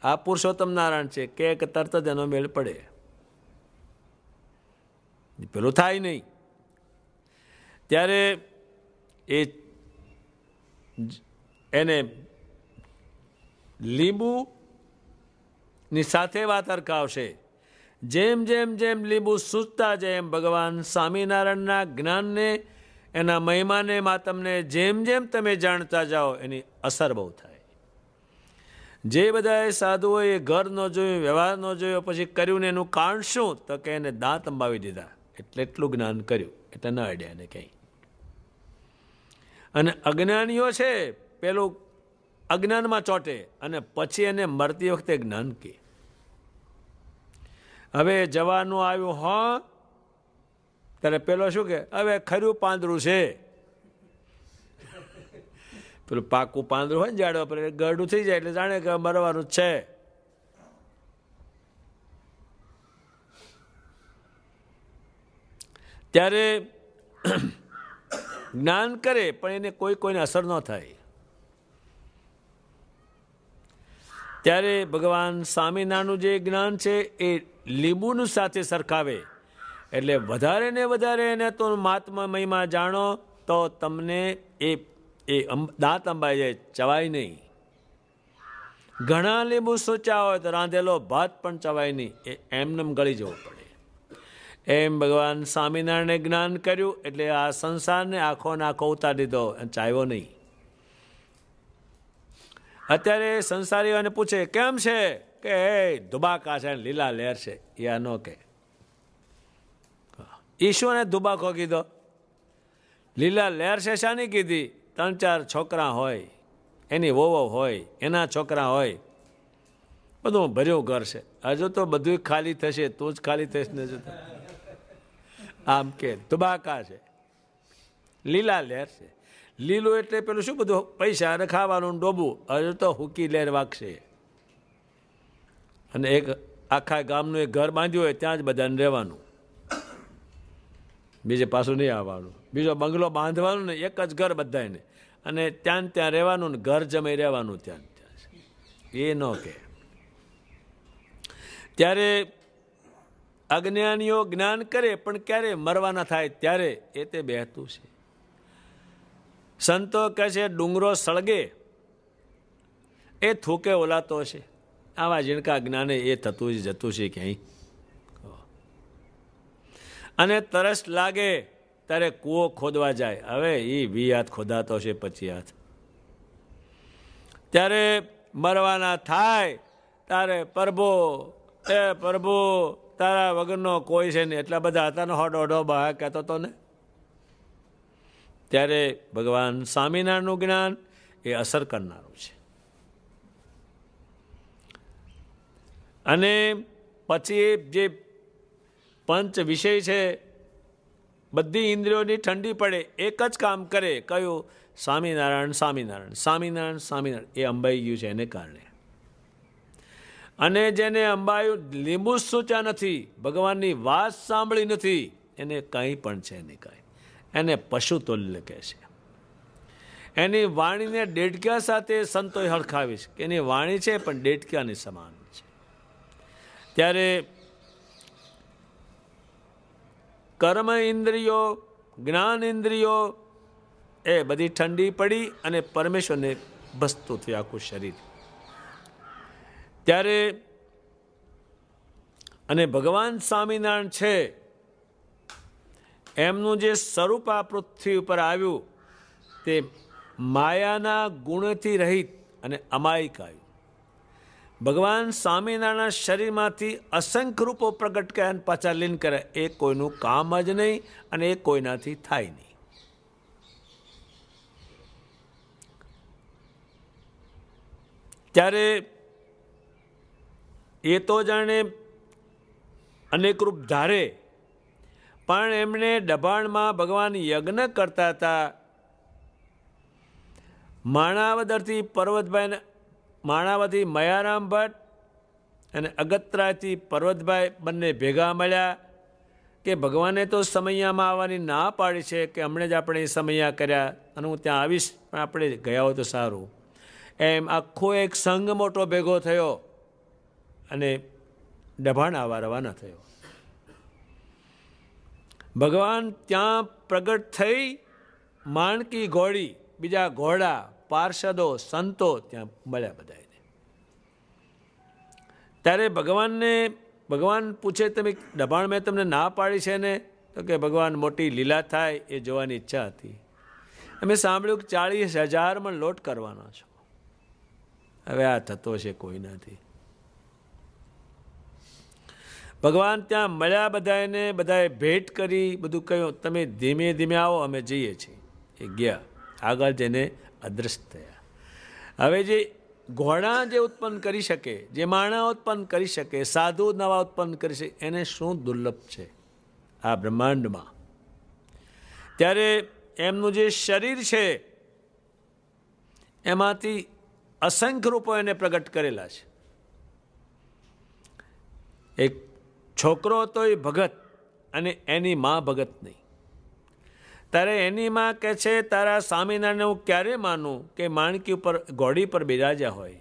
આ પુરુષોત્તમ નારાયણ છે કે તરત જ એનો મેળ પડે, પેલું થાય નહીં. ત્યારે એ એને લીંબુની સાથે વાત અરખાવશે. જેમ જેમ જેમ લીંબુ સૂચતા જાય એમ ભગવાન સ્વામિનારાયણના જ્ઞાનને, એના મહિમાને માતમને જેમ જેમ તમે જાણતા જાઓ એની અસર બહુ થાય. જે બધાએ સાધુઓએ ઘર ન જોયું, વ્યવહાર ન જોયો, પછી કર્યું ને એનું કારણ શું? તો કે એને દાંત અંબાવી દીધા. એટલે એટલું જ્ઞાન કર્યું, એટલે ન અડ્યા એને કંઈ. અને અજ્ઞાનીઓ છે પેલું અજ્ઞાનમાં ચોટે અને પછી એને મરતી વખતે જ્ઞાન કે. હવે જવાનું આવ્યું હા, ત્યારે પેલો શું કે હવે ખરું પાંદડું છે. પેલું પાકું પાંદડું હોય ને ઝાડવા પર ગરડું થઈ જાય એટલે જાણે કે મરવાનું છે. ત્યારે જ્ઞાન કરે પણ એને કોઈને અસર ન થાય. ત્યારે ભગવાન સ્વામિનારાયણનું જે જ્ઞાન છે એ લીંબુનું સાથે સરખાવે. એટલે વધારે ને વધારે એને તો મહાત્મા મહિમા જાણો તો તમને એ દાંત અંબાઈ જાય, ચવાય નહીં. ઘણા લીંબુ સોચ્યા હોય તો રાંધેલો ભાત પણ ચવાય નહીં, એ એમનેમ ગળી જવું પડે. એમ ભગવાન સ્વામિનારાયણે જ્ઞાન કર્યું એટલે આ સંસારને આખો નાખો ઉતારી દીધો, ચાવ્યો નહીં. અત્યારે સંસારીઓને પૂછે કેમ છે કે ધુબાકા છે લીલા લહેર છે. એ આ ન કે ઈશ્વરને ધુબાકો કીધો, લીલા લહેર છે શાની કીધી? 3-4 છોકરા હોય, એની વોવો હોય, એના છોકરા હોય, બધું ભર્યું ઘર છે. હજુ તો બધું ખાલી થશે, તું જ ખાલી થઈશ ને. જતો આમ કે ધુબાકા છે, લીલા લહેર છે. લીલું એટલે પેલું શું બધું પૈસા અને ખાવાનું ડોબું. હજુ તો હુકી લહેર વાગશે. અને એક આખા ગામનું એક ઘર બાંધ્યું હોય ત્યાં જ બધાને રહેવાનું, બીજે પાછું નહીં આવવાનું. બીજો બંગલો બાંધવાનો ને એક જ ઘર બધાને, અને ત્યાં રહેવાનું ને ઘર જમાઈ રહેવાનું ત્યાં. એ ન કે ત્યારે અજ્ઞાનીઓ જ્ઞાન કરે પણ ક્યારે મરવાના થાય ત્યારે એ તે બહેતું છે. સંતો કહે છે ડુંગરો સળગે એ થૂકે ઓલાતો છે. આવા ઝીણકા જ્ઞાને એ થતું જ જતું છે ક્યાંય. અને તરસ લાગે ત્યારે કૂવો ખોદવા જાય. હવે એ 20 હાથ ખોદાતો છે, 25 હાથ. ત્યારે મરવાના થાય તારે પ્રભુ તારા વગરનો કોઈ છે ને એટલા બધા હતા ને હોડો બહા કહેતો હતો ને. ત્યારે ભગવાન સ્વામિનારાયણનું જ્ઞાન એ અસર કરનારું છે. અને પછી જે પંચ વિષય છે બધી ઇન્દ્રિયોની ઠંડી પડે, એક જ કામ કરે. કયું? સ્વામિનારાયણ સ્વામિનારાયણ સ્વામિનારાયણ સ્વામિનારાયણ. એ અંબાઈ ગયું છે એને કારણે. અને જેને અંબાયું લીંબુ સૂચા નથી, ભગવાનની વાત સાંભળી નથી, એને કંઈ પણ છે નહીં કાંઈ. એને પશુ તુલ્ય કહે છે. એની વાણીને ડેડક્યા સાથે સંતોએ હળખાવી છે કે એની વાણી છે પણ ડેડક્યાની સમાન છે. ત્યારે કર્મ ઇન્દ્રિયો, જ્ઞાન ઇન્દ્રિયો એ બધી ઠંડી પડી અને પરમેશ્વરને ભસતું થયું આખું શરીર. ત્યારે અને ભગવાન સ્વામિનારાયણ છે એમનું જે સ્વરૂપ આ પૃથ્વી ઉપર આવ્યું તે માયાના ગુણથી રહિત અને અમાયિક આવ્યું. ભગવાન સ્વામિનારાયણના શરીરમાંથી અસંખ્ય રૂપો પ્રગટ કર્યા અને પાછા લીન કરે. એ કોઈનું કામ જ નહીં અને એ કોઈનાથી થાય નહીં. ત્યારે એ તો જાણે અનેક રૂપ ધારે, પણ એમણે દબાણમાં ભગવાન યજ્ઞ કરતા હતા. માણાવદરથી પર્વતભાઈ, માણાવથી મયારામ ભટ્ટ અને અગત્રાથી પર્વતભાઈ બંને ભેગા મળ્યા કે ભગવાને તો સમૈયામાં આવવાની ના પાડી છે કે હમણાં જ આપણે સમૈયા કર્યા અને હું ત્યાં આવીશ, પણ આપણે ગયા હોય તો સારું. એમ આખો એક સંઘ મોટો ભેગો થયો અને દબાણ આવવા રવાના થયો. ભગવાન ત્યાં પ્રગટ થઈ, માણકી ઘોડી, બીજા ઘોડા, પાર્ષદો, સંતો ત્યાં મળ્યા બધાને. ત્યારે ભગવાન પૂછે તમે દબાણ મેં તમને ના પાડી છે ને? તો કે ભગવાન મોટી લીલા થાય એ જોવાની ઈચ્છા હતી. અમે સાંભળ્યું કે 40,000 મણ લોટ કરવાનો છો. હવે આ થતો છે કોઈ નથી. ભગવાન ત્યાં મળ્યા બધાને, બધાએ ભેટ કરી, બધું કહ્યું તમે ધીમે ધીમે આવો અમે જઈએ છીએ. એ ગયા, આગળ જઈને અદ્રશ્ય થયા. હવે જે ઘોડા જે ઉત્પન્ન કરી શકે, જે માણા ઉત્પન્ન કરી શકે, સાધુ નવા ઉત્પન્ન કરી શકે, એને શું દુર્લભ છે આ બ્રહ્માંડમાં. ત્યારે એમનું જે શરીર છે એમાંથી અસંખ્ય રૂપો એને પ્રગટ કરેલા છે. એક છોકરો હતો એ ભગત અને એની માં ભગત નહીં. ત્યારે એની માં કહે છે તારા સ્વામિનારાયણને હું ક્યારે માનું કે માણકી ઉપર ઘોડી પર બિરાજ્યા હોય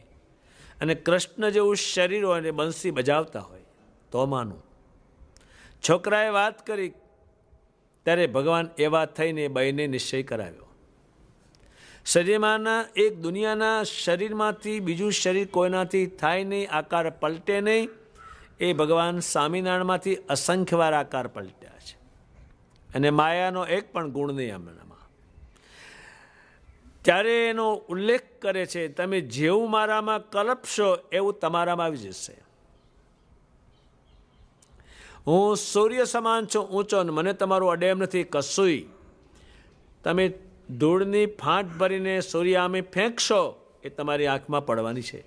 અને કૃષ્ણ જેવું શરીર હોય અને બંસી બજાવતા હોય તો માનું. છોકરાએ વાત કરી ત્યારે ભગવાન એવા થઈને બેને નિશ્ચય કરાવ્યો. શરીરમાંના એક દુનિયાના શરીરમાંથી બીજું શરીર કોઈનાથી થાય નહીં, આકાર પલટે નહીં. એ ભગવાન સ્વામિનારાયણમાંથી અસંખ્ય વાર આકાર પલટ્યા છે અને માયાનો એક પણ ગુણ નહીં એમનામાં. ત્યારે એનો ઉલ્લેખ કરે છે તમે જેવું મારામાં કલ્પશો એવું તમારામાં આવી જશે. હું સૂર્ય સમાન છું ઊંચો ને મને તમારું અડેમ નથી કશુંય. તમે ધૂળની ફાંટ ભરીને સૂર્ય આમે ફેંકશો એ તમારી આંખમાં પડવાની છે.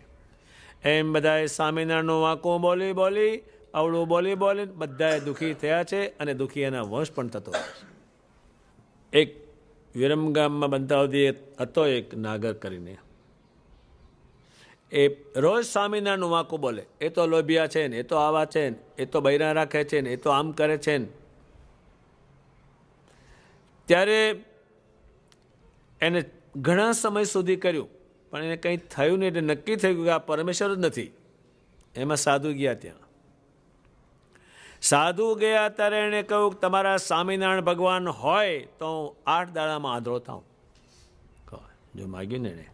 એમ બધાએ સ્વામિનારાયણનું વાંકું બોલી અવળું બોલી બધાએ દુઃખી થયા છે અને દુઃખી એના વંશ પણ થતો હોય છે. એક વિરમગામમાં બનતા સુધી હતો એક નાગર કરીને, એ રોજ સ્વામિનારાયણનું વાંકું બોલે. એ તો લોભિયા છે ને, એ તો આવા છે ને, એ તો બૈરા રાખે છે ને, એ તો આમ કરે છે ને. ત્યારે એને ઘણા સમય સુધી કર્યું પણ એને કંઈ થયું નહીં. એટલે નક્કી થયું કે આ પરમેશ્વર જ નથી. એમાં સાધુ ગયા ત્યાં સાધુ ગયા ત્યારે એણે કહ્યું કે તમારા સ્વામિનારાયણ ભગવાન હોય તો 8 દાડામાં આંધળો થાઉં. જો માગ્યું ને એને.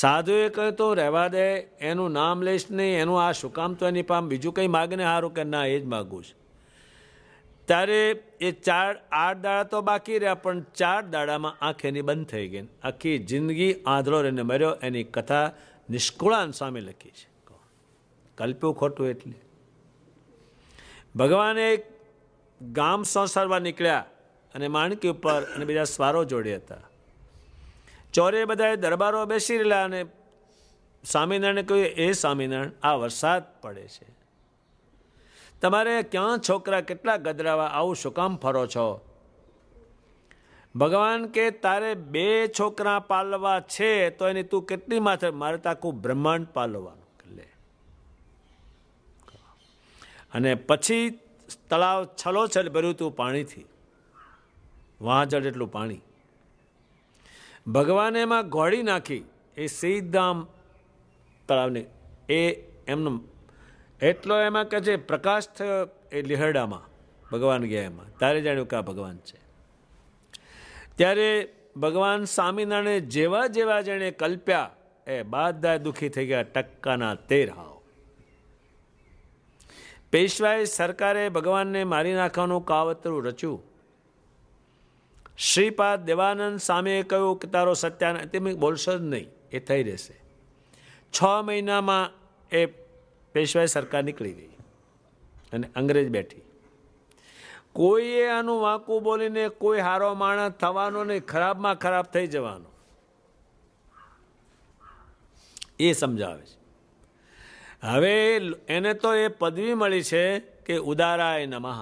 સાધુએ કહ્યું તો રહેવા દે, એનું નામ લઈશ નહીં, એનું આ શું કામ, તો એની પામ બીજું કંઈ માગને સારું, કે ના એ જ માગું છું. ત્યારે એ 8 દાડા તો બાકી રહ્યા, પણ 4 દાડામાં આંખ એની બંધ થઈ ગઈ. આખી જિંદગી આંધળો રહીને મર્યો. એની કથા નિષ્કુળાન સ્વામી લખી છે. કલ્પ્યું ખોટું એટલે. ભગવાને એક ગામ સંસારવા નીકળ્યા અને માણકી ઉપર અને બીજા સ્વારો જોડે હતા. ચોરે બધાએ દરબારો બેસી રહેલા અને સ્વામિનારાયણે કહ્યું, એ સ્વામિનારાયણ, આ વરસાદ પડે છે, તમારે ક્યાં છોકરા કેટલા ગદરાવા, આવું શું કામ ફરો છો? ભગવાન કે તારે 2 છોકરા પાલવા છે તો એની તું કેટલી માથે, મારે તો આખું બ્રહ્માંડ પાલવાનું. અને પછી તળાવ છલોછલ ભર્યું હતું પાણીથી, વાંજળ એટલું પાણી. ભગવાને એમાં ઘોડી નાખી, એ સીધા તળાવની એ એમનો એટલો એમાં કે છે પ્રકાશ થયો એ લીહરડામાં. ભગવાન ગયા એમાં, તારે જાણ્યું કે આ ભગવાન છે. ત્યારે ભગવાન સ્વામિનારાયણે જેવા જેવા જેણે કલ્પ્યા એ બધા દુઃખી થઈ ગયા, ટક્કાના 13 હાવ. પેશવાઈ સરકારે ભગવાનને મારી નાખવાનું કાવતરું રચ્યું. શ્રીપાદ દેવાનંદ સ્વામીએ કહ્યું કે તારો સત્યાનારાયણ, તમે બોલશો જ નહીં, એ થઈ રહેશે. 6 મહિનામાં એ પેશવાઈ સરકાર નીકળી ગઈ અને અંગ્રેજ બેઠી. કોઈએ આનું વાંકું બોલીને કોઈ હારો માણસ થવાનો નહીં, ખરાબમાં ખરાબ થઈ જવાનો, એ સમજાવે છે. હવે એને તો એ પદવી મળી છે કે ઉદારાય નમઃ.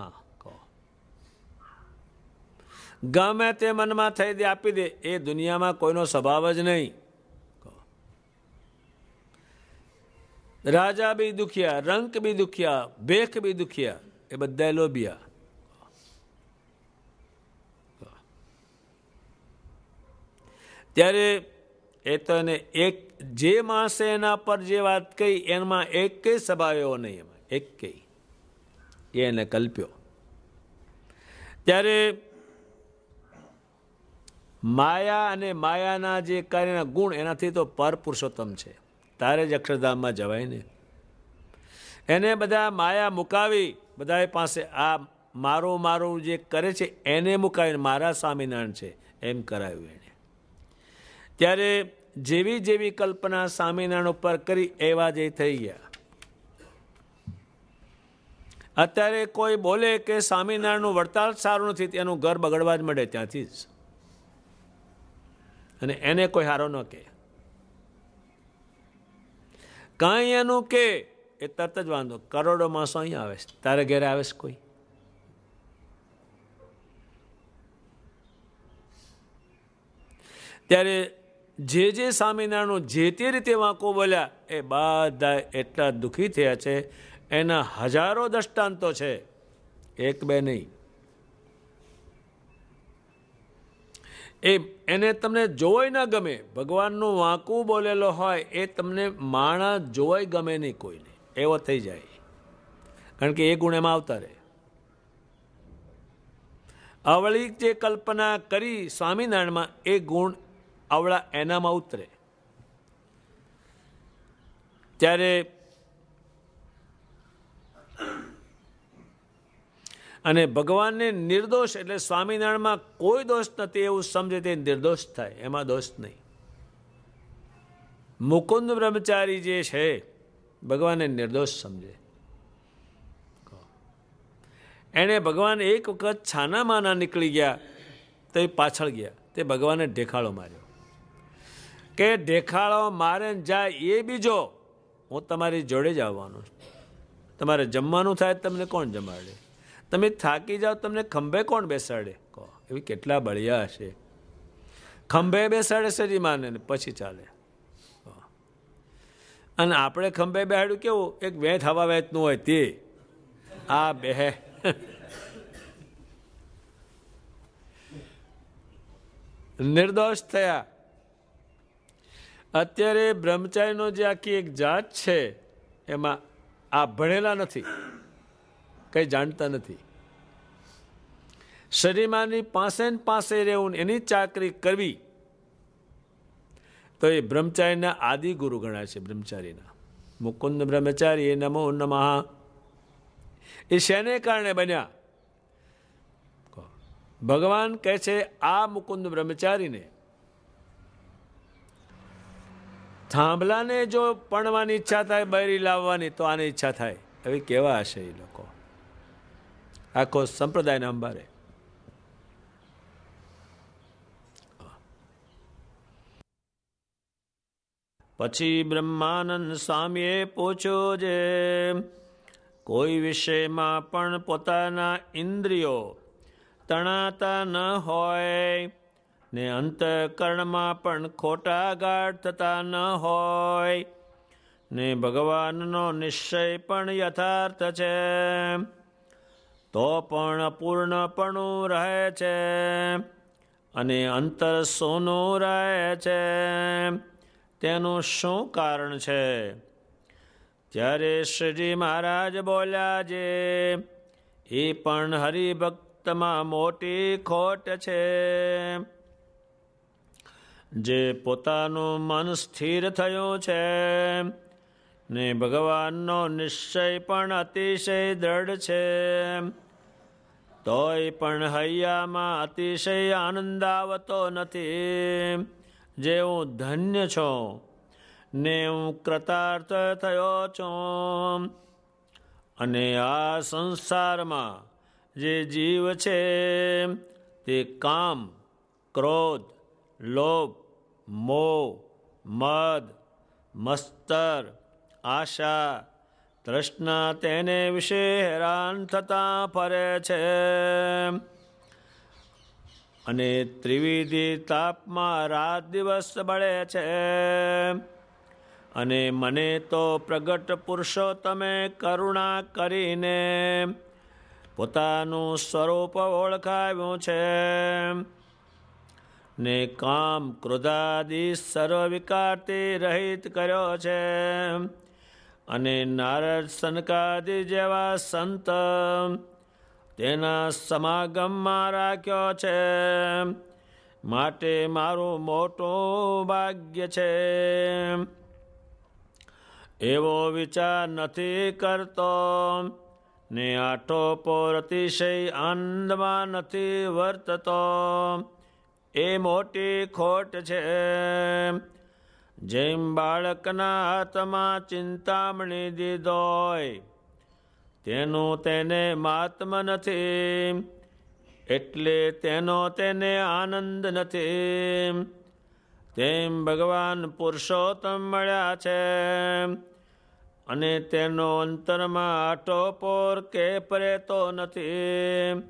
ગમે તે મનમાં થઈ દે આપી દે, એ દુનિયામાં કોઈનો સ્વભાવ જ નહીં. રાજા બી દુખિયા, રંક બી દુખિયા, ભેખ બી દુખિયા, એ બધા લોભિયા. ત્યારે એ તો એને એક જે માણસે એના પર જે વાત કહી એમાં એક સ્વભાવ એવો નહીં, એમાં એક એને કલ્પ્યો. ત્યારે માયા અને માયાના જે કાર્યના ગુણ, એનાથી તો પર પુરુષોત્તમ છે, તારે જ અક્ષરધામમાં જવાય ને. એને બધા માયા મુકાવી, બધા પાસે આ મારું મારું જે કરે છે એને મુકાવીને મારા સ્વામિનારાયણ છે એમ કરાવ્યું એને. ત્યારે જેવી જેવી કલ્પના સ્વામિનારાયણ ઉપર કરી એવા જે થઈ ગયા. અત્યારે કોઈ બોલે કે સ્વામિનારાયણનું વડતાલ સારું નથી, એનું ઘર બગડવા જ મળે ત્યાંથી જ, અને એને કોઈ હારો ન કહે. કાંઈ એનું કે એ તરત જ વાંધો, કરોડો માણસો અહીંયા આવે છે, તારે ઘેરે આવે છે કોઈ? ત્યારે જે સ્વામિનારાયણનું જે તે રીતે વાંકો બોલ્યા એ બધા એટલા દુઃખી થયા છે. એના હજારો દ્રષ્ટાંતો છે, 1-2 નહીં. એને તમને જોવાય ના ગમે. ભગવાનનું વાંકું બોલેલો હોય એ તમને માણસ જોવાય ગમે નહીં કોઈને, એવો થઈ જાય. કારણ કે એ ગુણ એમાં આવતા રહે. અવળી જે કલ્પના કરી સ્વામિનારાયણમાં એ ગુણ આવડા એનામાં ઉતરે. ત્યારે અને ભગવાનને નિર્દોષ એટલે સ્વામિનારાયણમાં કોઈ દોષ નથી એવું સમજે તે નિર્દોષ થાય, એમાં દોષ નહીં. મુકુંદ બ્રહ્મચારી જે છે ભગવાનને નિર્દોષ સમજે. એને ભગવાન એક વખત છાનામાના નીકળી ગયા તો એ પાછળ ગયા, તે ભગવાને ઢેખાળો માર્યો કે ઢેખાળો મારે જાય એ બીજો, હું તમારી જોડે જ આવવાનો છું. તમારે જમવાનું થાય તમને કોણ જમાડે? તમે થાકી જાઓ તમને ખંભે કોણ બેસાડે? કહો. એવી કેટલા બળિયા હશે, ખંભે બેસાડે સરી માને ને પછી ચાલે. અને આપણે ખંભે બેહાડ્યું કેવું, એક વેચ હવા વેચનું હોય તે આ બે નિર્દોષ થયા. અત્યારે બ્રહ્મચારીનો જે આખી એક જાત છે એમાં આ ભણેલા નથી, કંઈ જાણતા નથી. શરીરમાંની પાસે ને પાસે રહેવું, એની ચાકરી કરવી, તો એ બ્રહ્મચારીના આદિ ગુરુ ગણાય છે. બ્રહ્મચારીના મુકુંદ બ્રહ્મચારી નમો નમઃ. એ શેને કારણે બન્યા? ભગવાન કહે છે આ મુકુંદ બ્રહ્મચારીને થાંભલાને જો પણવાની ઈચ્છા થાય, બૈરી લાવવાની, તો આની ઈચ્છા થાય. હવે કેવા હશે એ લોકો? આખો સંપ્રદાયના અંબારે. પછી બ્રહ્માનંદ સ્વામીએ પૂછ્યું છે, કોઈ વિષયમાં પણ પોતાના ઇન્દ્રિયો તણાતા ન હોય ને અંતઃકરણમાં પણ ખોટા ગાઢ થતા ન હોય ને ભગવાનનો નિશ્ચય પણ યથાર્થ છે, તો પણ અપૂર્ણપણું રહે છે અને અંતર સોનું રહે છે. તેનું શું કારણ છે? ત્યારે શ્રીજી મહારાજ બોલ્યા છે, એ પણ હરિભક્તમાં મોટી ખોટ છે. જે પોતાનું મન સ્થિર થયું છે ને ભગવાનનો નિશ્ચય પણ અતિશય દ્રઢ છે, તોય પણ હૈયામાં અતિશય આનંદ આવતો નથી. જે હું ધન્ય છું ને હું કૃતાર્થ થયો છું, અને આ સંસારમાં જે જીવ છે તે કામ, ક્રોધ, લોભ, મોહ, મદ, મત્સર, આશા, તૃષ્ણા તેને વિશે હેરાન થતા ફરે છે અને ત્રિવિધ તાપમાં રાત દિવસ બળે છે. અને મને તો પ્રગટ પુરુષોત્તમે કરુણા કરીને પોતાનું સ્વરૂપ ઓળખાવ્યું છે ને કામ, ક્રોધાદિ સર્વ વિકારથી રહિત કર્યો છે. અને નારદ, સનકાદિ જેવા સંત તેના સમાગમમાં રાખ્યો છે. માટે મારું મોટું ભાગ્ય છે. એવો વિચાર નથી કરતો ને આઠો પોર અતિશય આનંદમાં નથી વર્તતો, એ મોટી ખોટ છે. જેમ બાળકના હાથમાં ચિંતામણી દીધો હોય, તેનું તેને મહાત્મ નથી, એટલે તેનો તેને આનંદ નથી. તેમ ભગવાન પુરુષોત્તમ મળ્યા છે અને તેનો અંતરમાં આટોપોર કે રહેતો નથી.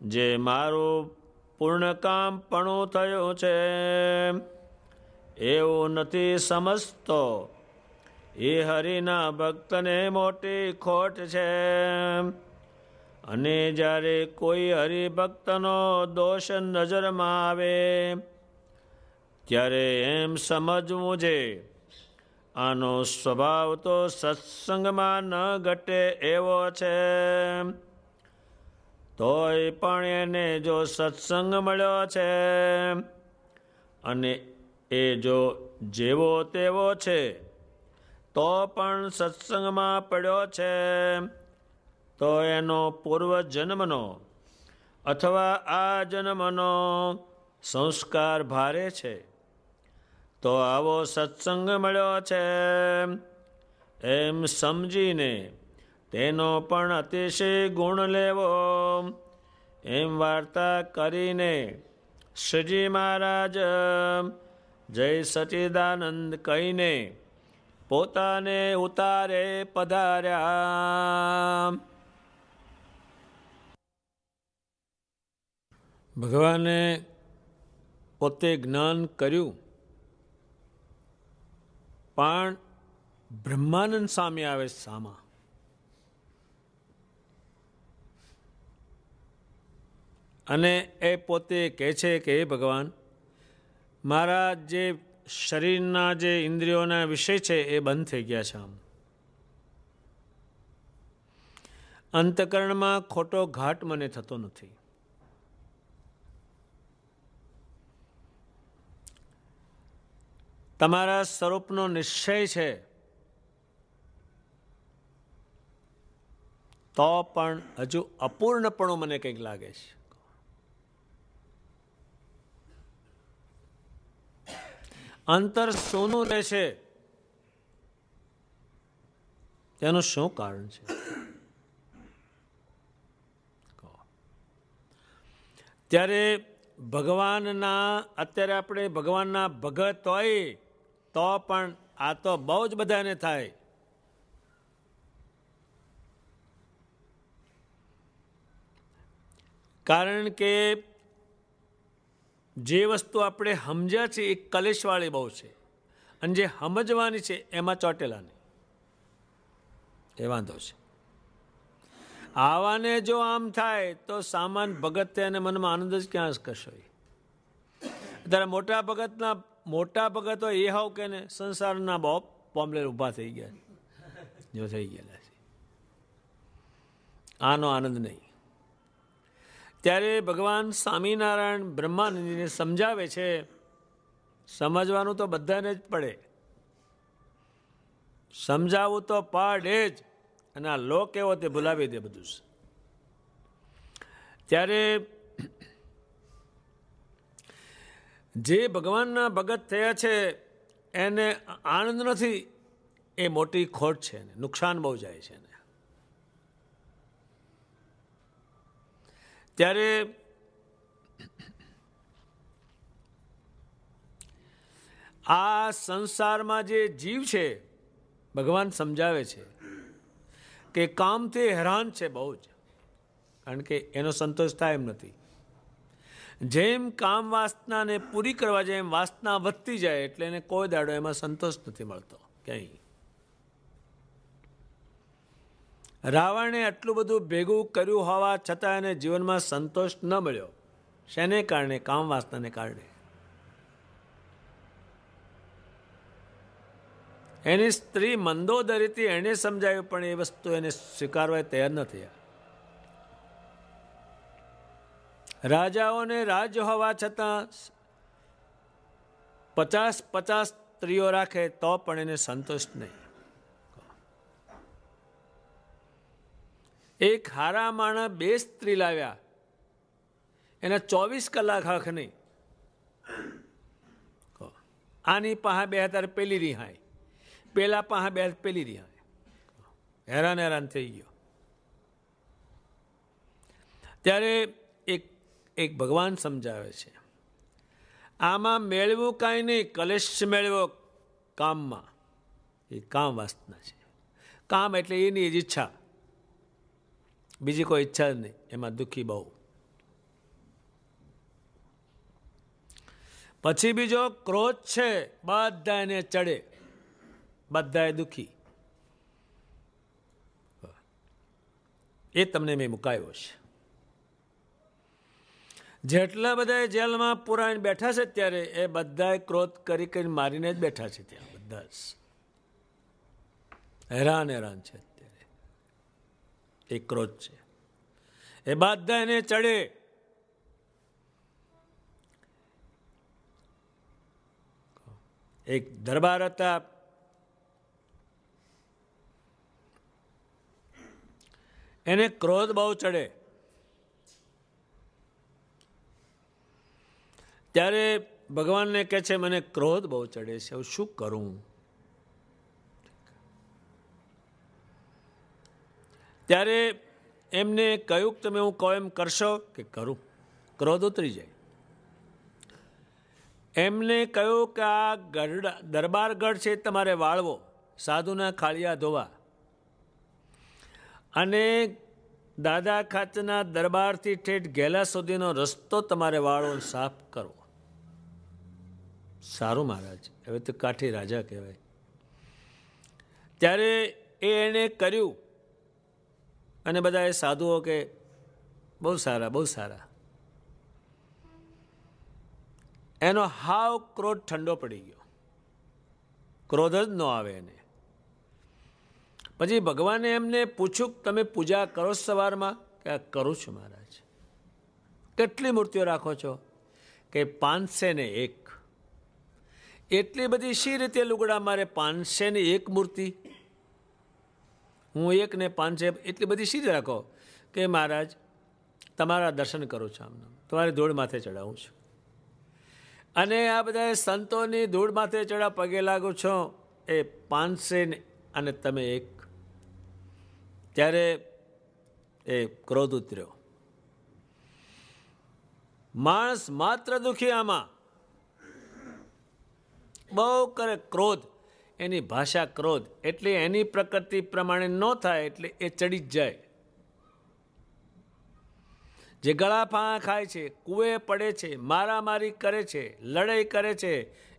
જે મારું પૂર્ણકામપણું થયું છે એવું નથી સમજતો, એ હરિના ભક્તને મોટી ખોટ છે. અને જ્યારે કોઈ હરિભક્તનો દોષ નજરમાં આવે ત્યારે એમ સમજવું છે, આનો સ્વભાવ તો સત્સંગમાં ન ઘટે એવો છે. તોય પણ એને જો સત્સંગ મળ્યો છે અને એ જો જેવો તેવો છે, તો પણ સત્સંગમાં પડ્યો છે, તો એનો પૂર્વજન્મનો અથવા આ જન્મનો સંસ્કાર ભારે છે. તો આવો સત્સંગ મળ્યો છે એમ સમજીને તેનો પણ અતિશય ગુણ લેવો. એમ વાર્તા કરીને શ્રીજી મહારાજ જય સચિદાનંદ કહીને પોતાને ઉતારે પધાર્યા. ભગવાને પોતે જ્ઞાન કર્યું, પણ બ્રહ્માનંદ સ્વામી આવે સામા. અને એ પોતે કહે છે કે હે ભગવાન, મારા જે શરીરના જે ઇન્દ્રિયોના વિષય છે એ બંધ થઈ ગયા છે આમ. અંતકરણમાં ખોટો ઘાટ મને થતો નથી. તમારા સ્વરૂપનો નિશ્ચય છે તો પણ હજુ અપૂર્ણપણું મને કંઈક લાગે છે. અંતર સોનું રહેશે, તેનું શું કારણ છે? ત્યારે ભગવાનના, અત્યારે આપણે ભગવાનના ભગત હોય તો પણ આ તો બહુ જ બધાને થાય. કારણ કે જે વસ્તુ આપણે સમજ્યા છે એ કલેશવાળી બહુ છે, અને જે સમજવાની છે એમાં ચોટેલા નહીં. એ વાંધો છે. આવાને જો આમ થાય તો સામાન ભગત થાય અને મનમાં આનંદ જ ક્યાં કરશો? ત્યારે મોટા ભગત હોય એ હાવ કે ને સંસારના બહુ પોમલેર ઊભા થઈ ગયા, જો થઈ ગયેલા છે, આનો આનંદ નહીં. ત્યારે ભગવાન સ્વામિનારાયણ બ્રહ્માનંદજીને સમજાવે છે. સમજવાનું તો બધાને જ પડે, સમજાવવું તો પડે જ, અને આ લોક એવો તે ભૂલાવી દે બધું. ત્યારે જે ભગવાનના ભગત થયા છે એને આનંદ નથી, એ મોટી ખોટ છે, નુકસાન બહુ જાય છે. ત્યારે આ સંસારમાં જે જીવ છે, ભગવાન સમજાવે છે કે કામથી હેરાન છે બહુ જ, કારણ કે એનો સંતોષ થાય એમ નથી. જેમ કામ વાસનાને પૂરી કરવા જાય એમ વાસના વધતી જાય, એટલે એને કોઈ દાડો એમાં સંતોષ નથી મળતો ક્યાંય. રાવણે આટલું બધું ભેગું કર્યું હોવા છતાં એને જીવનમાં સંતોષ ન મળ્યો. શેને કારણે? કામ વાસનાને કારણે. એની સ્ત્રી મંદોદરીથી એને સમજાવ્યું, પણ એ વસ્તુ એને સ્વીકારવા તૈયાર ન થયા. રાજાઓને રાજ હોવા છતાં 50 સ્ત્રીઓ રાખે તો પણ એને સંતોષ નહીં. એક હારા માણસ 2 સ્ત્રી લાવ્યા, એના 24 કલાક હક નહીં. આની પાસે 2 હતા, પેલી રિહાય, પેલા પાસે 2 પેલી રિહાય. હેરાન થઈ ગયો. ત્યારે એક ભગવાન સમજાવે છે, આમાં મેળવું કાંઈ નહીં, કલેશ મેળવો કામમાં. એ કામ વાસના છે. કામ એટલે એની જ ઈચ્છા, બીજી કોઈ ઈચ્છા જ નહીં. એમાં દુઃખી બહુ. પછી બીજો ક્રોધ છે, બધા એને ચડે, બધા દુઃખી. એ તમને મેં મુકાયો છે. જેટલા બધા જેલમાં પુરાઈને બેઠા છે ત્યારે એ બધા ક્રોધ કરી મારીને જ બેઠા છે. ત્યાં બધા જ હેરાન છે અત્યારે. એ ક્રોધ છે, એ બધા એને ચડે. એક દરબાર હતા, એને ક્રોધ બહુ ચડે. ત્યારે ભગવાનને કહે છે, મને ક્રોધ બહુ ચડે છે, હું શું કરું? ત્યારે એમને કહ્યું, તમે હું કહું એમ કરશો? કે કરું. ક્રોધ ઉતરી જાય. એમને કહ્યું કે આ દરબારગઢ છે તમારે વાળવો, સાધુના ખાળિયા ધોવા, અને દાદા ખાચરના દરબારથી ઠેઠ ઘેલા સુધીનો રસ્તો તમારે વાળો, સાફ કરવો. સારું મહારાજ, હવે તો કાઠી રાજા કહેવાય. ત્યારે એને કર્યું, અને બધા એ સાધુઓ કે બહુ સારા, બહુ સારા. એનો હાવ ક્રોધ ઠંડો પડી ગયો, ક્રોધ જ ન આવે એને. પછી ભગવાને એમને પૂછ્યું, તમે પૂજા કરો સવારમાં? કે કરું છું મહારાજ. કેટલી મૂર્તિઓ રાખો છો? કે 501. એટલી બધી શી રીતે લુગડા મારે 501 મૂર્તિ? હું 1 ને 500 એટલી બધી શી રીતે રાખો? કે મહારાજ તમારા દર્શન કરું છું, આમ તમારી ધૂળ માથે ચડાવું છું, અને આ બધા સંતોની ધૂળ માથે ચડા પગે લાગુ છો, એ 500 અને તમે 1. ત્યારે એ ક્રોધ ઉતર્યો. માણસ માત્ર દુઃખી આમાં બહુ કરે ક્રોધ, એની ભાષા ક્રોધ, એટલે એની પ્રકૃતિ પ્રમાણે ન થાય એટલે એ ચડી જ જાય. જે ગળા ફાંા ખાય છે, કૂવે પડે છે, મારામારી કરે છે, લડાઈ કરે છે,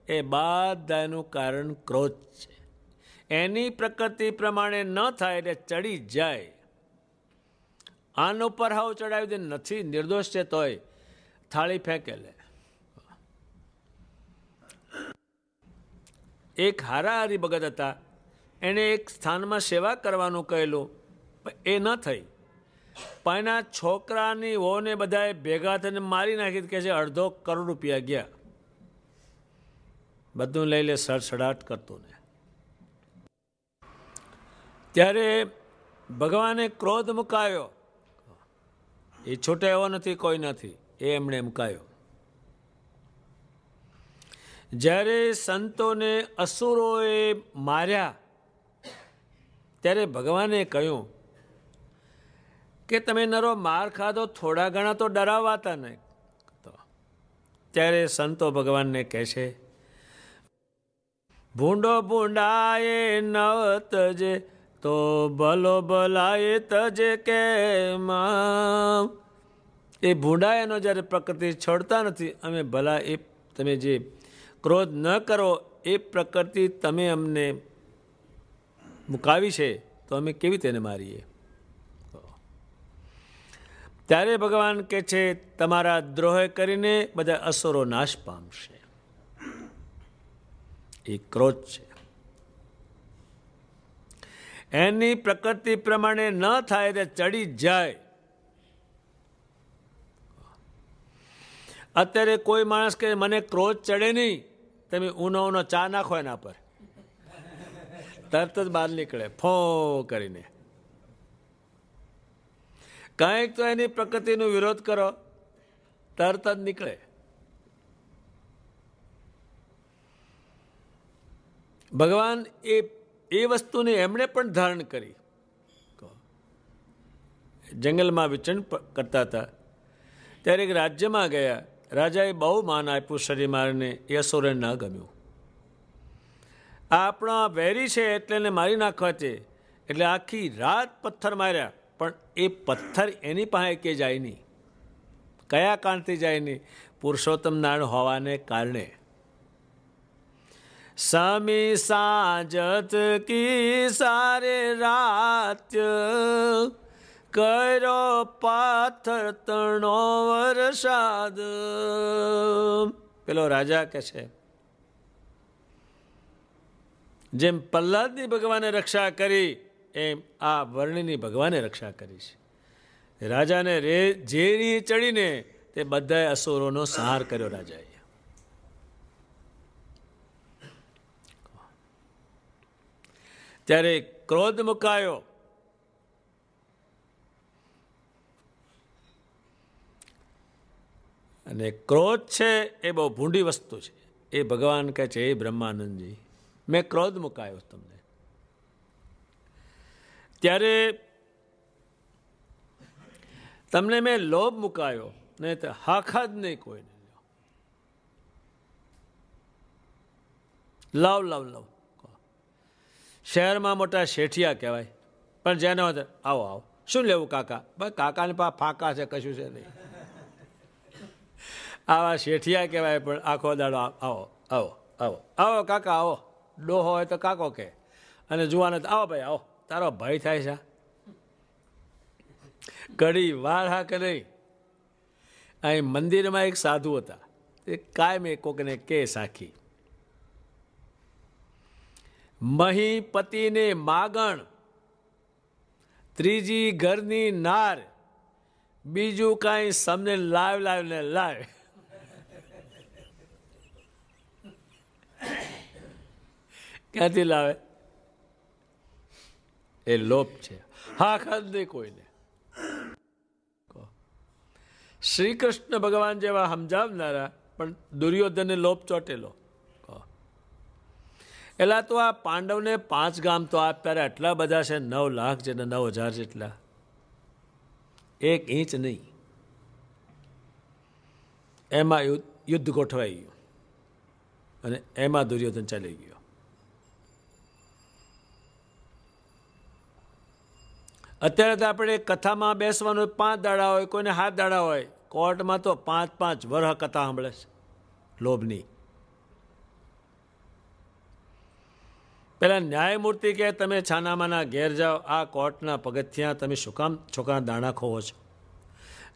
એ બધાનું કારણ ક્રોધ છે. એની પ્રકૃતિ પ્રમાણે ન થાય એટલે ચડી જાય. આનો પર હાવ ચડાવી દે, નથી નિર્દોષ છે તોય થાળી ફેંકે લે. એક હારા હરિભગત હતા, એને એક સ્થાનમાં સેવા કરવાનું કહેલું, એ ન થઈ. પણ એના છોકરાની વહુને બધાએ ભેગા થઈને મારી નાખી, કે છે 1.5 કરોડ રૂપિયા ગયા. બધું લઈ લે, સડસડાટ કરતું ને. ત્યારે ભગવાને ક્રોધ મુકાયો. એ છૂટે એવો નથી, કોઈ નથી, એ એમણે મુકાયો. જ્યારે સંતોને અસુરોએ માર્યા, ત્યારે ભગવાને કહ્યું કે તમે નરો માર ખાધો, થોડા ઘણા તો ડરાવાતા ને. ત્યારે સંતો ભગવાનને કહે છે, ભૂંડો ભૂંડાએ નવ તજે તો ભલો ભલાએ તજે કે. એ ભૂંડાએનો જ્યારે પ્રકૃતિ છોડતા નથી, અમે ભલા એ તમે જે ક્રોધ ન કરો એ પ્રકૃતિ તમે અમને મુકાવી છે, તો અમે કેવી તેને મારીએ? ત્યારે ભગવાન કહે છે, તમારા દ્રોહ કરીને બધા અસુરો નાશ પામશે. એ ક્રોધ છે. એની પ્રકૃતિ પ્રમાણે ન થાય તો ચડી જાય. અત્યારે કોઈ માણસ કે મને ક્રોધ ચડે નહીં, તમે ઊનો ચા નાખો એના પર, તરત જ બહાર નીકળે ફો કરીને. કંઈક તો એની પ્રકૃતિનો વિરોધ કરો, તરત જ નીકળે. ભગવાન એ વસ્તુને એમણે પણ ધારણ કરી. જંગલમાં વિચરણ કરતા હતા, ત્યારે એક રાજ્યમાં ગયા. રાજાએ બહુ માન આપ્યું શરીરને, એ અસુરને ન ગમ્યું. આપણો વેરી છે એટલે એને મારી નાખવા છે, એટલે આખી રાત પથ્થર માર્યા, પણ એ પથ્થર એની પાસે કે જાય નહીં. કયા કારણથી જાય નહીં? પુરુષોત્તમ નારાયણ હોવાને કારણે. સમી સાજત કી સારે રાત્ય કર્યો પાથર તણો વરસાદ. પેલો રાજા કે છે, જેમ પ્રહલાદની ભગવાને રક્ષા કરી, એમ આ વર્ણિની ભગવાને રક્ષા કરી છે. રાજાને ઝેરી ચડીને તે બધા અસુરોનો સંહાર કર્યો રાજાએ. ત્યારે ક્રોધ મુકાયો. અને ક્રોધ છે એ બહુ ભૂંડી વસ્તુ છે. એ ભગવાન કહે છે, એ બ્રહ્માનંદજી, મેં ક્રોધ મુકાયો તમને. ત્યારે તમને મેં લોભ મુકાયો, નહીં તો હાખા જ નહીં કોઈને. લવ લવ લવ. શહેરમાં મોટા શેઠિયા કહેવાય, પણ જેને આવો આવો, શું લેવું કાકા? ભાઈ કાકાને પા ફાંકા છે, કશું છે નહીં. આવા શેઠિયા કહેવાય, પણ આખો દાડો આવો આવો આવો આવો કાકા આવો. ડોહો હોય તો કાકો કે, અને જુવાનો તો આવો ભાઈ આવો, તારો ભય થાય છે. ઘડી વાર હા કે નહીં. અહીં મંદિરમાં એક સાધુ હતા, એ કાયમ એ કોકને કે સાખી, મહી પતિને માગણ ત્રીજી ઘરની નાર, બીજું કાંઈ સમને લાવ ને લાવ. ક્યાંથી લાવે? એ લોભ છે. હા ખાદ નહીં કોઈને. શ્રી કૃષ્ણ ભગવાન જેવા સમજાવનારા પણ દુર્યોધનને લોભ ચોટેલો. એટલે તો આ પાંડવને 5 ગામ તો આપ્યા, આટલા બધા છે, 9 લાખ જેટલા, 9,000 જેટલા, 1 ઇંચ નહીં. એમાં યુદ્ધ ગોઠવાઈ ગયું અને એમાં દુર્યોધન ચાલી ગયો. અત્યારે તો આપણે કથામાં બેસવાનું 5 દાડા હોય, કોઈને 7 દાડા હોય. કોર્ટમાં તો 5-5 વર્ષ કથા સાંભળે છે લોભની. પેલા ન્યાયમૂર્તિ કે તમે છાનામાના ઘેર જાઓ, આ કોર્ટના પગથિયાં તમે શું કામ છોકરાના દાણા ખોવો છો?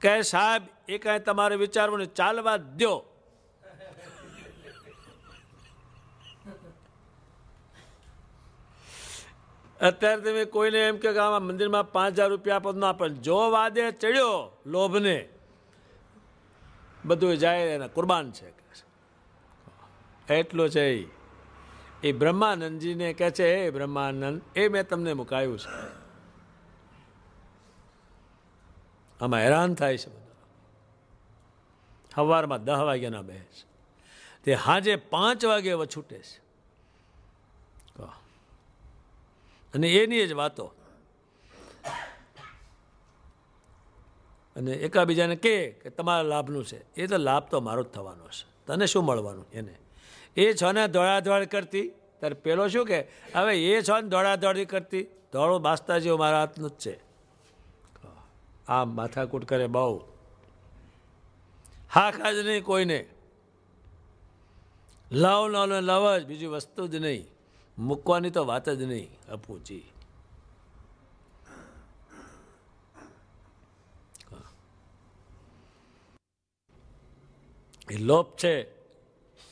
કે સાહેબ એ કાંઈ તમારે વિચારવું નહીં, ચાલવા દો. અત્યારે તમે કોઈને એમ કે આમાં મંદિરમાં 5,000 રૂપિયા આપો ના, પણ જો વાદે ચડ્યો લોભને, બધું જાય એના કુરબાન છે. એટલો છે. એ બ્રહ્માનંદજીને કહે છે, એ બ્રહ્માનંદ, એ મેં તમને મુકાયું છે. આમાં હેરાન થાય છે બધા. સવારમાં 10 વાગ્યાના બે છે, તે સાંજે 5 વાગે છૂટે છે. અને એની જ વાતો. અને એકાબીજાને કે તમારા લાભનું છે. એ તો લાભ તો મારો જ થવાનો છે, તને શું મળવાનું? એને એ છો ને દોડાદોડ કરતી, ત્યારે પેલો શું કે હવે એ છો ને દોડાદોડી કરતી, દોડો બાસતા જેવું મારા હાથનું જ છે. આ માથાકૂટ કરે બહુ. હા ખાજ નહીં કોઈને, લાવ ન લાવ જ, બીજી વસ્તુ જ નહીં, મૂકવાની તો વાત જ નહીં. અપૂચી એ લોભ છે.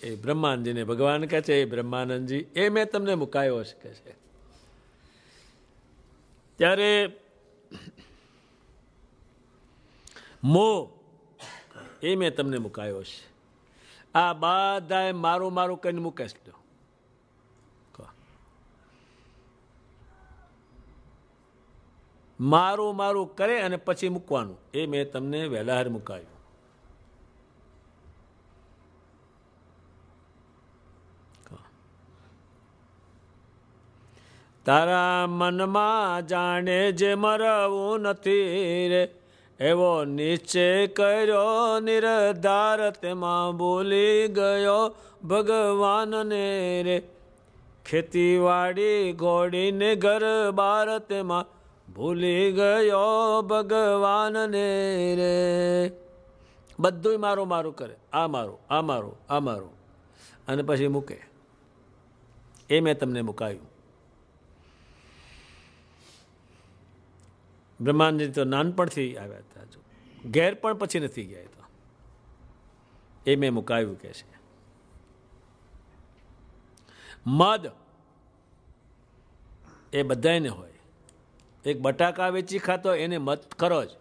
એ બ્રહ્માંડજીને ભગવાન કહે છે, એ બ્રહ્માનંદજી, એ મેં તમને મુકાયો છે કે છે. ત્યારે મોહ, એ મેં તમને મુકાયો છે. આ બધાએ મારું મારું કહીને મૂકે છે. મારું મારું કરે અને પછી મૂકવાનું, એ મેં તમને વહેલાહાર મુકાયું. તારા મનમાં જાણે જે મરવું નથી રે, એવો નિશ્ચય કર્યો નિર્ધાર, તેમાં ભૂલી ગયો ભગવાનને રે. ખેતીવાડી ઘોડીને ઘર બાર, તેમાં ભૂલી ગયો ભગવાનને રે. બધું મારું મારું કરે, આ મારું, આ મારું, આ મારું, અને પછી મૂકે. એ મેં તમને મુકાયું. બ્રહ્માંડજી તો નાનપણથી આવ્યા હતા, ઘેર પણ પછી નથી ગયા. તો એ મેં મુકાયું કે છે. મદ એ બધાને હોય. એક બટાકા વેચી ખાતો એને મત કરો જ.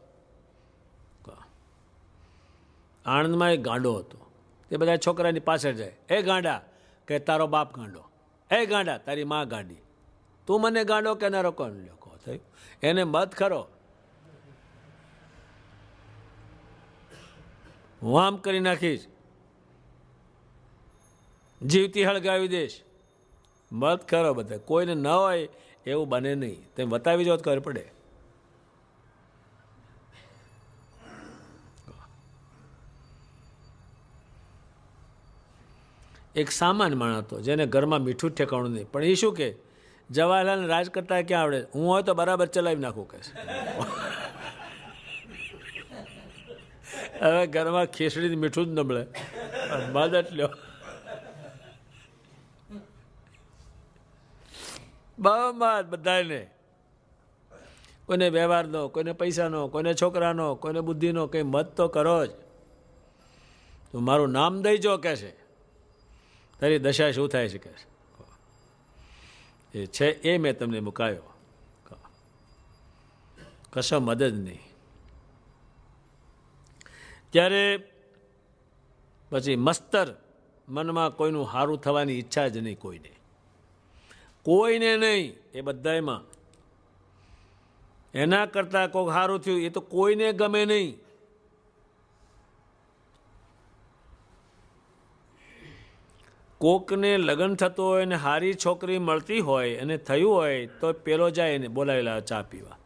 આણંદમાં એક ગાંડો હતો, તે બધા છોકરાની પાછળ જાય, એ ગાંડા કે તારો બાપ ગાંડો, એ ગાંડા તારી માં ગાંડી, તું મને ગાંડો કેનારો કોણ લોકો થયું? એને મત ખરો, હું આમ કરી નાખીશ, જીવતી હળગાવી દઈશ. મત ખરો બધા, કોઈને ન હોય એવું બને નહીં. તેમ બતાવી જાઓ તો ખબર પડે. એક સામાન્ય માણસ હતો જેને ઘરમાં મીઠું ઠેકાણું નહીં, પણ એ શું કે જવાહરલાલ રાજ કરતા ક્યાં આવડે, હું હોય તો બરાબર ચલાવી નાખું કે. હવે ઘરમાં ખીચડી મીઠું જ ન મળે, મદદ લ્યો. બહુ બધાને, કોઈને વ્યવહારનો, કોઈને પૈસાનો, કોઈને છોકરાનો, કોઈને બુદ્ધિનો, કંઈ મત તો કરો જ. તો મારું નામ દઈ જો કે છે, તારી દશા શું થાય છે કે છે. એ છે એ મેં તમને મુકાયો. કશો મદદ નહીં. ત્યારે પછી મસ્તર, મનમાં કોઈનું સારું થવાની ઈચ્છા જ નહીં, કોઈને નહીં. એ બધામાં એના કરતાં કોઈક સારું થયું એ તો કોઈને ગમે નહીં. કોકને લગ્ન થતું હોય ને સારી છોકરી મળતી હોય અને થયું હોય તો પેલો જાય ને બોલાવેલા ચા પીવા,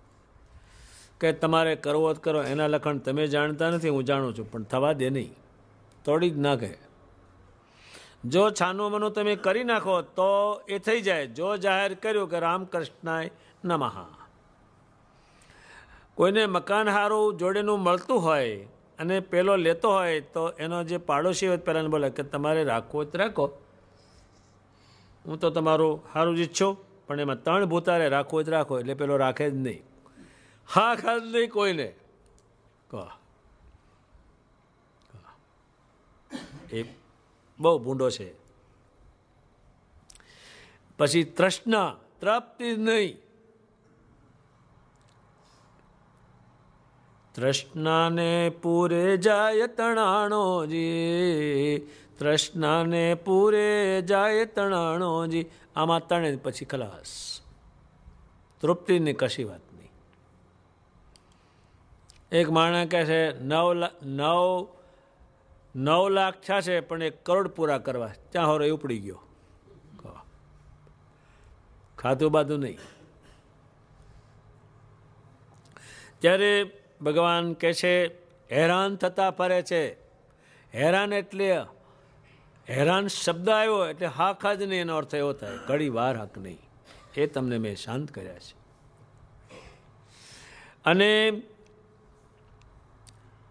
કે તમારે કરવો જ કરો, એના લખણ તમે જાણતા નથી, હું જાણું છું, પણ થવા દે નહીં, તોડી જ નાખે. જો છાનું મનું તમે કરી નાખો તો એ થઈ જાય. જો જાહેર કર્યું કે રામકૃષ્ણાય નમઃ, કોઈને મકાન સારું જોડેનું મળતું હોય અને પેલો લેતો હોય તો એનો જે પાડોશી હોય પહેલાંને બોલે કે તમારે રાખવો જ રાખો, હું તો તમારું સારું જ ઈચ્છું, પણ એમાં 3 ભૂતારે રાખવો જ રાખો. એટલે પેલો રાખે જ નહીં, હા ખાસ નહીં કોઈને. એ બહુ ભૂંડો છે. પછી તૃષ્ણા, તૃપ્તિ જ નહીં. તૃષ્ણાને પૂરે જાય તણાણોજી, તૃષ્ણાને પૂરે જાય તણાણોજી. આમાં તણે પછી ખલાસ, તૃપ્તિની કશી વાત નહીં. એક માણસ કહે છે 9 લાખ થયા છે પણ 1 કરોડ પૂરા કરવા, ત્યાં હોરો ઉપડી ગયો. ખાધું બાધું નહીં. ત્યારે ભગવાન કહે છે હેરાન થતા ફરે છે. હેરાન એટલે હેરાન શબ્દ આવ્યો એટલે હાક જ નહીં, એનો અર્થ એવો થાય ઘડી વાર હક નહીં. એ તમને મેં શાંત કર્યા છે. અને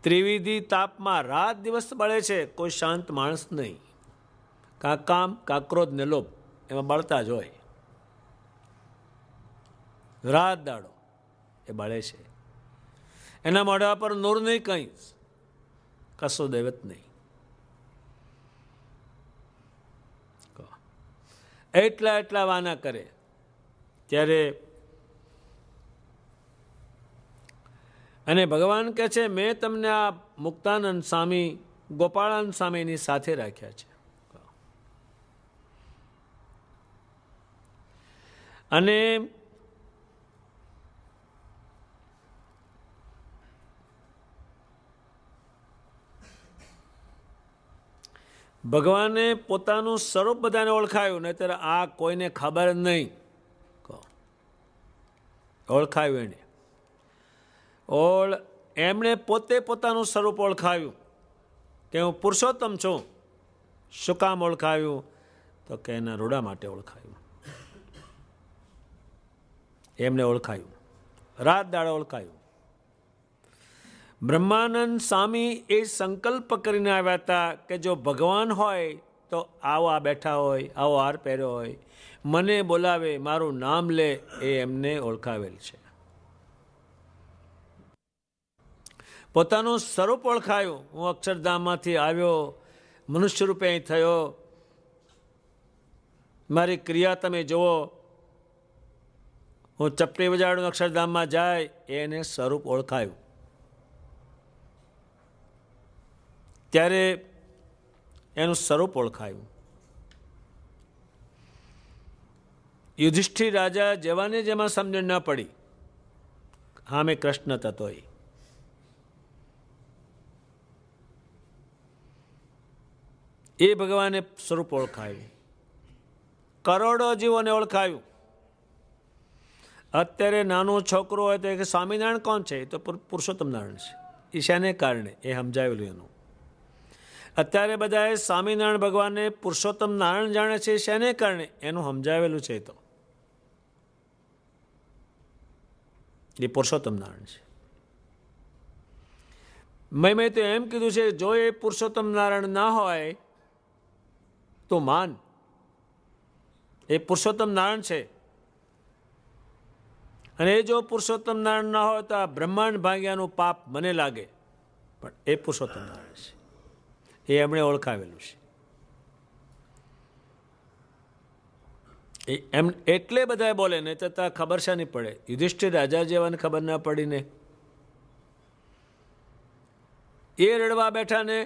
ત્રિવિધિ તાપમાં રાત દિવસ બળે છે, કોઈ શાંત માણસ નહીં. કાં કામ કાં ક્રોધ ને લોભ એમાં બળતા જ હોય. રાત દાડો એ બળે છે. એના મોઢા પર નૂર નહીં, કંઈ કશો દૈવત નહીં. એટલા વાના કરે. ત્યારે અને ભગવાન કહે છે મેં તમને આ મુક્તાનંદ સ્વામી, ગોપાળાનંદ સ્વામીની સાથે રાખ્યા છે. અને ભગવાને પોતાનું સ્વરૂપ બધાને ઓળખાયું, નહીંતર આ કોઈને ખબર જ નહીં. ઓળખાયું એને. એમણે પોતે પોતાનું સ્વરૂપ ઓળખાવ્યું કે હું પુરુષોત્તમ છું. શું કામ ઓળખાવ્યું? તો કે એના રૂડા માટે ઓળખાયું. એમને ઓળખાયું, રાત દાડો ઓળખાયું. બ્રહ્માનંદ સ્વામી એ સંકલ્પ કરીને આવ્યા હતા કે જો ભગવાન હોય તો આવો આ બેઠા હોય, આવો હાર પહેર્યો હોય, મને બોલાવે, મારું નામ લે, એ એમને ઓળખાવેલ છે. પોતાનું સ્વરૂપ ઓળખાયું. હું અક્ષરધામમાંથી આવ્યો, મનુષ્ય રૂપે અહીં થયો, મારી ક્રિયા તમે જુઓ, હું ચપટી વજાડું અક્ષરધામમાં જાય, એને સ્વરૂપ ઓળખાયું. ત્યારે એનું સ્વરૂપ ઓળખાયું. યુધિષ્ઠિર રાજા જેવાને જેમાં સમજણ ન પડી, હા મેં કૃષ્ણ તત્વ એ ભગવાને સ્વરૂપ ઓળખાયું. કરોડો જીવોને ઓળખાયું. અત્યારે નાનું છોકરો હોય તો કે સ્વામિનારાયણ કોણ છે? એ તો પુરુષોત્તમ નારાયણ છે. ઈશાને કારણે એ સમજાવેલું એનું. અત્યારે બધાએ સ્વામિનારાયણ ભગવાનને પુરુષોત્તમ નારાયણ જાણે છે, શેને કારણે? એનું સમજાવેલું છે. તો એ પુરુષોત્તમ નારાયણ છે. મેં તો એમ કીધું છે જો એ પુરુષોત્તમ નારાયણ ના હોય તો માન, એ પુરુષોત્તમ નારાયણ છે. અને એ જો પુરુષોત્તમ નારાયણ ના હોય તો આ બ્રહ્માંડ ભાગ્યાનું પાપ મને લાગે, પણ એ પુરુષોત્તમ નારાયણ છે. એ એમણે ઓળખાવેલું છે. એમ એટલે બધા બોલે, નહીં તો ખબર શા નહીં પડે. યુધિષ્ઠિર રાજા જેવાને ખબર ના પડીને એ રડવા બેઠા ને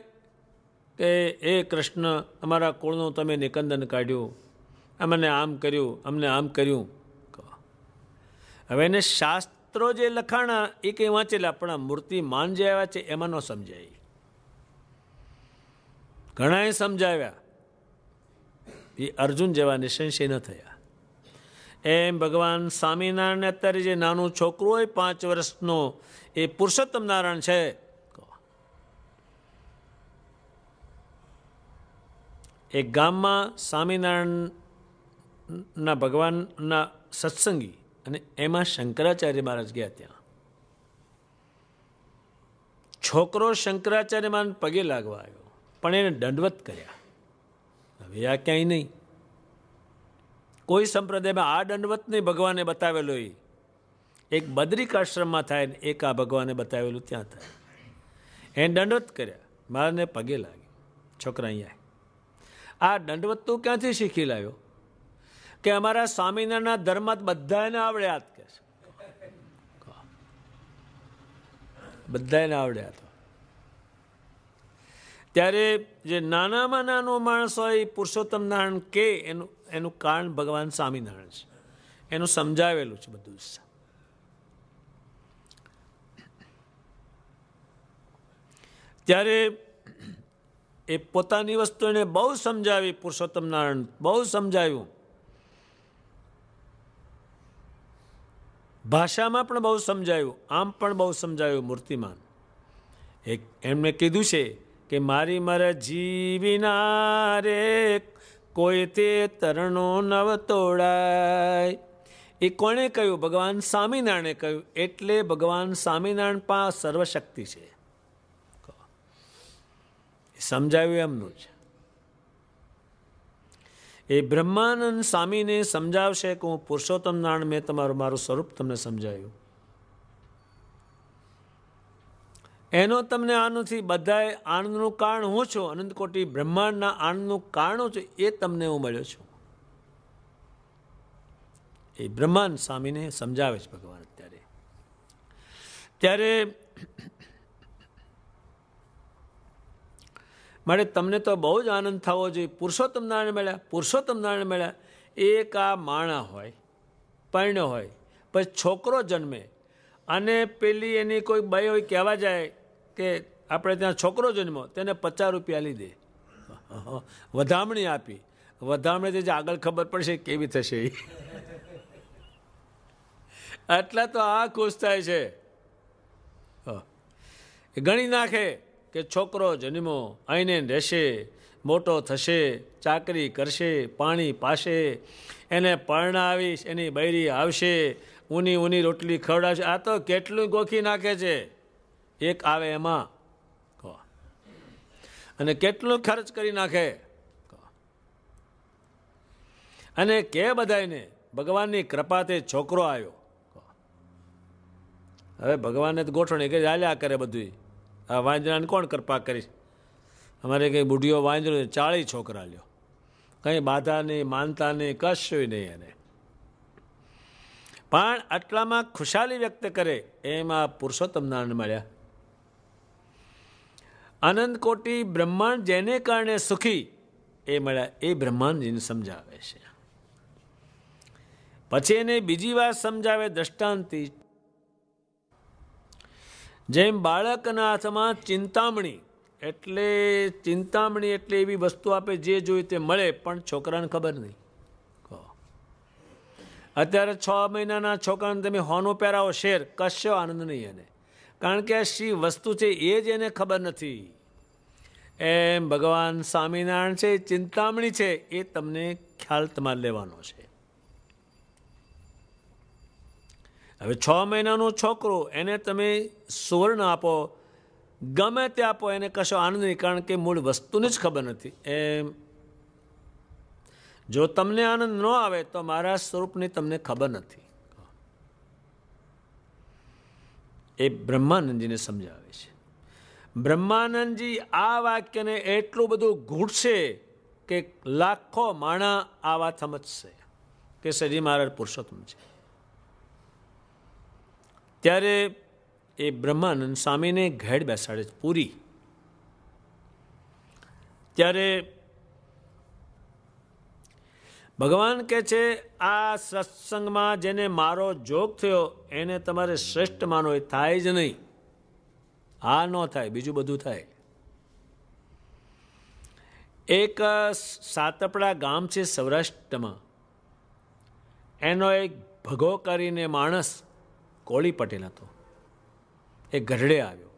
કે એ કૃષ્ણ, અમારા કુળનું તમે નિકંદન કાઢ્યું, અમને આમ કર્યું, અમને આમ કર્યું. હવે એને શાસ્ત્રો જે લખાણા એ કંઈ વાંચેલા, પણ આ મૂર્તિમાન જે આવ્યા છે એમાં ન સમજાય. ઘણાએ સમજાવ્યા, એ અર્જુન જેવા નિસંશય ન થયા. એમ ભગવાન સ્વામિનારાયણ અત્યારે જે નાનું છોકરું હોય 5 વર્ષનો, એ પુરુષોત્તમ નારાયણ છે. એક ગામમાં સ્વામિનારાયણના ભગવાનના સત્સંગી અને એમાં શંકરાચાર્ય મહારાજ ગયા. ત્યાં છોકરો શંકરાચાર્ય મહારાજ પગે લાગવા આવ્યો, પણ એને દંડવત કર્યા. હવે આ ક્યાંય નહીં, કોઈ સંપ્રદાયમાં આ દંડવત નહીં ભગવાને બતાવેલો. એક બદ્રિકાશ્રમમાં થાય ને એક આ ભગવાને બતાવેલું ત્યાં થાય. એને દંડવત કર્યા, મારાને પગે લાગ્યો. છોકરા અહીંયા આ દંડવત તું ક્યાંથી શીખી લાવ્યો? કે અમારા સ્વામિનારાયણના ધર્મ બધાને આવડ્યા કે છે, બધાને આવડ્યા. તો ત્યારે જે નાનામાં નાનો માણસ હોય પુરુષોત્તમ નારાયણ કે એનું કારણ ભગવાન સ્વામિનારાયણ છે, એનું સમજાવેલું છે બધું. ત્યારે એ પોતાની વસ્તુ એને બહુ સમજાવી, પુરુષોત્તમ નારાયણ બહુ સમજાવ્યું, ભાષામાં પણ બહુ સમજાવ્યું, આમ પણ બહુ સમજાવ્યું. મૂર્તિમાન એક એમને કીધું છે કે મારી મરજી વિના રે કોઈ તે તરણો નવ તોડાય. એ કોણે કહ્યું? ભગવાન સ્વામિનારાયણે કહ્યું. એટલે ભગવાન સ્વામિનારાયણ પાસે સર્વશક્તિ છે. સમજાવ્યું એમનું છે. એ બ્રહ્માનંદ સ્વામીને સમજાવશે કે હું પુરુષોત્તમ નારાયણ, મેં મારું સ્વરૂપ તમને સમજાવ્યું. એનો તમને આનંદથી બધાએ આનંદનું કારણ હું છું, અનંત કોટી બ્રહ્માંડના આનંદનું કારણ છું, એ તમને હું મળ્યો છું. એ બ્રહ્માંડ સ્વામીને સમજાવે છે ભગવાન. ત્યારે માટે તમને તો બહુ જ આનંદ થવો જોઈએ. પુરુષોત્તમ નારાયણ મળ્યા, પુરુષોત્તમ નારાયણ મળ્યા. એક આ માણા હોય, પરણ્યો હોય, પછી છોકરો જન્મે અને પેલી એની કોઈ બાઈ હોય કહેવા જાય કે આપણે ત્યાં છોકરો જન્મ્યો, તેને 50 રૂપિયા લીધે વધામણી આપી. વધામણીથી જ આગળ ખબર પડશે કેવી થશે. આટલા તો આ ખુશ થાય છે. ગણી નાખે કે છોકરો જન્મો, અહીંને રહેશે, મોટો થશે, ચાકરી કરશે, પાણી પાશે, એને પરણાવીશ, એની બૈરી આવશે, ઊની ઊની રોટલી ખવડાવશે. આ તો કેટલું ગોખી નાખે છે એક આવે એમાં, અને કેટલું ખર્ચ કરી નાખે. અને કે બધાને ભગવાનની કૃપાથી છોકરો આવ્યો. હવે ભગવાનને તો ગોઠવણી કે હાલ્યા કરે બધું. આ વાંદરાને કોણ કૃપા કરીશ? અમારે કંઈ બુઢીઓ વાંદરો 40 છોકરા લ્યો, કંઈ બાધા નહીં, માનતા નહીં, કશું નહીં એને. પણ આટલામાં ખુશાલી વ્યક્ત કરે એમાં પુરુષોત્તમ નારાયણ મળ્યા. અનંત કોટી બ્રહ્માંડ જેને કારણે સુખી એ મળ્યા. એ બ્રહ્માંડજીને સમજાવે છે. પછી એને બીજી વાત સમજાવે દ્રષ્ટાંતથી. જેમ બાળકના હાથમાં ચિંતામણી, એટલે ચિંતામણી એટલે એવી વસ્તુ આપે જે જોઈએ તે મળે, પણ છોકરાને ખબર નહીં. અત્યારે 6 મહિનાના છોકરાને તમે હોનું પહેરાવો શેર, કશો આનંદ નહીં એને, કારણ કે આ શી વસ્તુ છે એ જ એને ખબર નથી. એમ ભગવાન સ્વામિનારાયણ છે, ચિંતામણી છે, એ તમને ખ્યાલ તમારે લેવાનો છે. હવે 6 મહિનાનું છોકરું, એને તમે સુવર્ણ આપો, ગમે તે આપો, એને કશો આનંદ નહીં, કારણ કે મૂળ વસ્તુની જ ખબર નથી. એમ જો તમને આનંદ ન આવે તો મારા સ્વરૂપની તમને ખબર નથી. એ બ્રહ્માનંદજીને સમજાવે છે. બ્રહ્માનંદજી આ વાક્યને એટલું બધું ઘૂંટશે કે લાખો માણા આ વાત સમજશે. કે શ્રીજી મહારાજ પુરુષોત્તમ છે. ત્યારે એ બ્રહ્માનંદ સ્વામીને ઘેડ બેસાડે છે પૂરી. ત્યારે ભગવાન કહે છે આ સત્સંગમાં જેને મારો જોગ થયો એને તમારે શ્રેષ્ઠ માનો, એ થાય જ નહીં. આ ન થાય, બીજું બધું થાય. એક સાતપડા ગામ છે સૌરાષ્ટ્રમાં, એનો એક ભગો કરીને માણસ કોળી પટેલ હતો. એ ગઢડે આવ્યો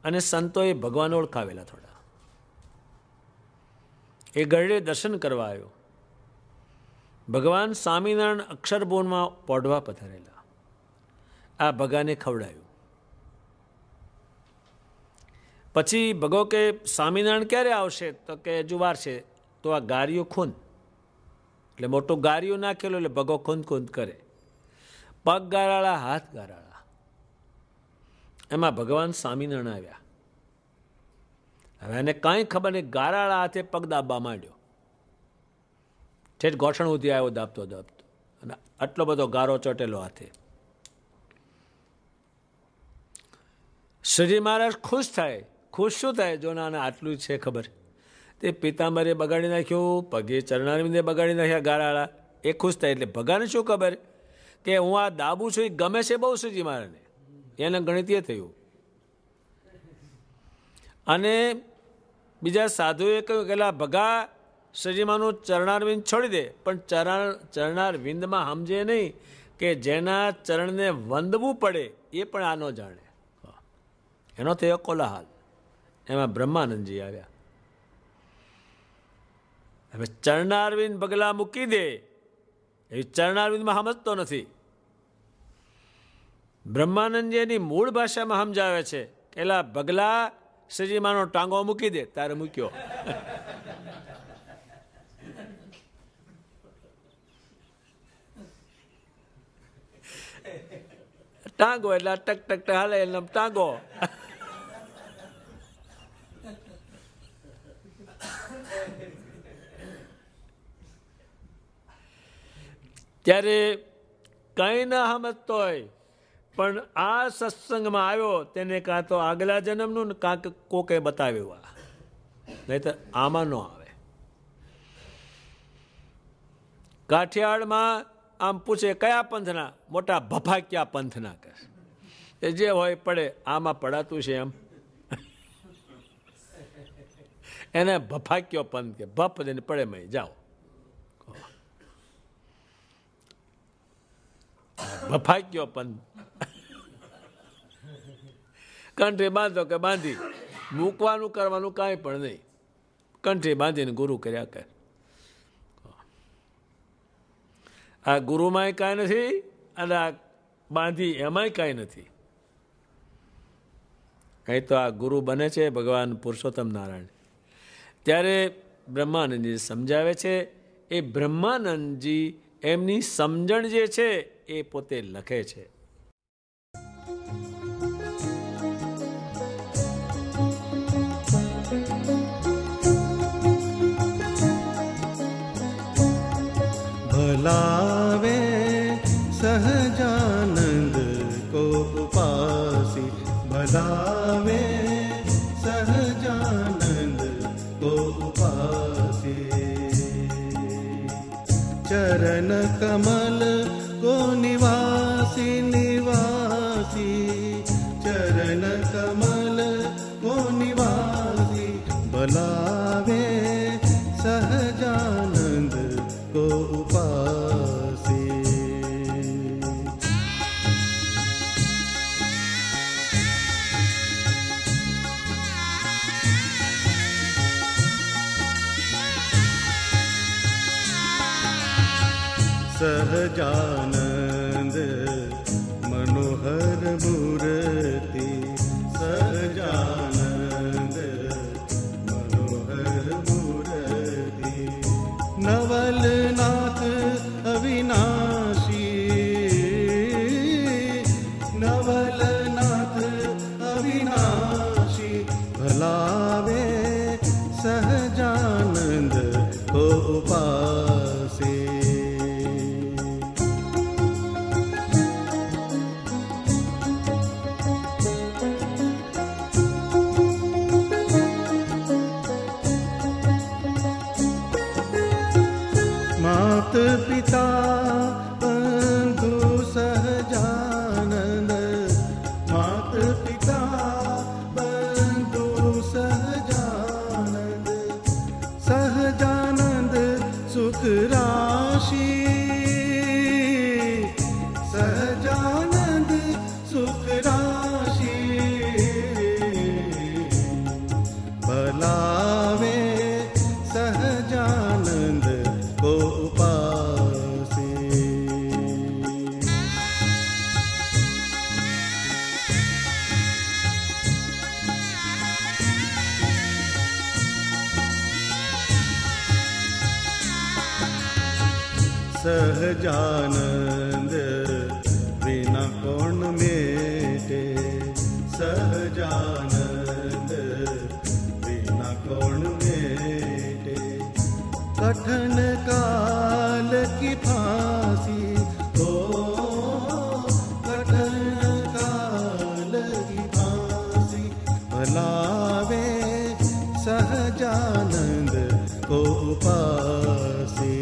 અને સંતોએ ભગવાન ઓળખાવેલા થોડા. એ ગઢડે દર્શન કરવા આવ્યો. ભગવાન સ્વામિનારાયણ અક્ષરભુવનમાં પોઢવા પધારેલા. આ ભગાને ખવડાયું. પછી ભગો કે સ્વામિનારાયણ ક્યારે આવશે? તો કે હજુ વાર છે. તો આ ગારિયું ખૂંદ, એટલે મોટું ગારિયું નાખેલું, એટલે ભગો ખૂંદ ખૂંદ કરે. પગ ગારાળા, હાથ ગારાળા. એમાં ભગવાન સ્વામિનારાયણ આવ્યા. હવે એને કાંઈ ખબર નહીં, ગારાળા હાથે પગ દાબવા માંડ્યો. ઠેઠ ગોઠણ ઉધી આવ્યો દાબતો દાબતો, અને આટલો બધો ગારો ચોટેલો હાથે. શ્રીજી મહારાજ ખુશ થાય. ખુશ શું થાય? જો ના આટલું છે ખબર. તે પિતાંબરે બગાડી નાખ્યું, પગે ચરણારવિંદે બગાડી નાખ્યા ગારાળા. એ ખુશ થાય. એટલે ભગાને શું ખબર કે હું આ દાબું છું એ ગમે છે બહુ શ્રીજી મહારાજને. એને ગણિતીય થયું. અને બીજા સાધુએ કહ્યું કે ભગા શ્રીજીમાનું ચરણારવિંદ છોડી દે, પણ ચરણારવિંદમાં સમજે નહીં કે જેના ચરણને વંદવું પડે એ પણ આ ન જાણે. એનો થયો કોલાહાલ. એમાં બ્રહ્માનંદજી આવ્યા. હવે ચરણારવિંદ બગલા મૂકી દે એ ચરણારવિંદમાં સમજતો નથી. બ્રહ્માનંદજી એની મૂળ ભાષામાં સમજાવે છે કે એલા બગલા શ્રીજીમાનો ટાંગો મૂકી દે. તારે મૂક્યો. ટાંગો એટલે ટક ટક ટક હાલે એટલે ટાંગો. ત્યારે કંઈ ના સમજતો હોય પણ આ સત્સંગમાં આવ્યો તેને કાં તો આગલા જન્મનું ને કાં કોકે બતાવ્યું. નહીં તો આમાં ન આવે. કાઠિયાવાડમાં આમ પૂછે કયા પંથના? મોટા ભફાક્યા પંથના. કહે એ જે હોય પડે, આમાં પડાતું છે એમ. એને ભફાક્યો પંથ કે ભફ દઈને પડે મય જાઓ. ભફાક્યો પંથ. કંઠી બાંધો કે બાંધી, મૂકવાનું કરવાનું કાંઈ પણ નહીં. કંઠી બાંધીને ગુરુ કર્યા કરે. આ ગુરુમાંય કાંઈ નથી અને આ બાંધી એમાંય કાંઈ નથી. અહીં તો આ ગુરુ બને છે ભગવાન પુરુષોત્તમ નારાયણ. ત્યારે બ્રહ્માનંદજી સમજાવે છે. એ બ્રહ્માનંદજી એમની સમજણ જે છે એ પોતે લખે છે. भलावे सहजानंद को उपासी, भलावे सहजानंद को उपासी, चरण कमल को निवासी निवासी, चरण कमल को निवासी, भलावे सहजानंद को उपासी. सहजानंद मनोहर मूर्ति, सहजानंद मनोहर मूर्ति, नवलनाथ अविनाशी, नवलनाथ अविनाशी, भलावे सहजानंद को उपासी. भलावे सहजानंद को उपासे। सहजानंद बिना कौन मेटे, सहजानंद बिना कौन मेटे। कठिन काल की फांसी हो, कठिन काल की फांसी भलावे सहजानंद को उपासे।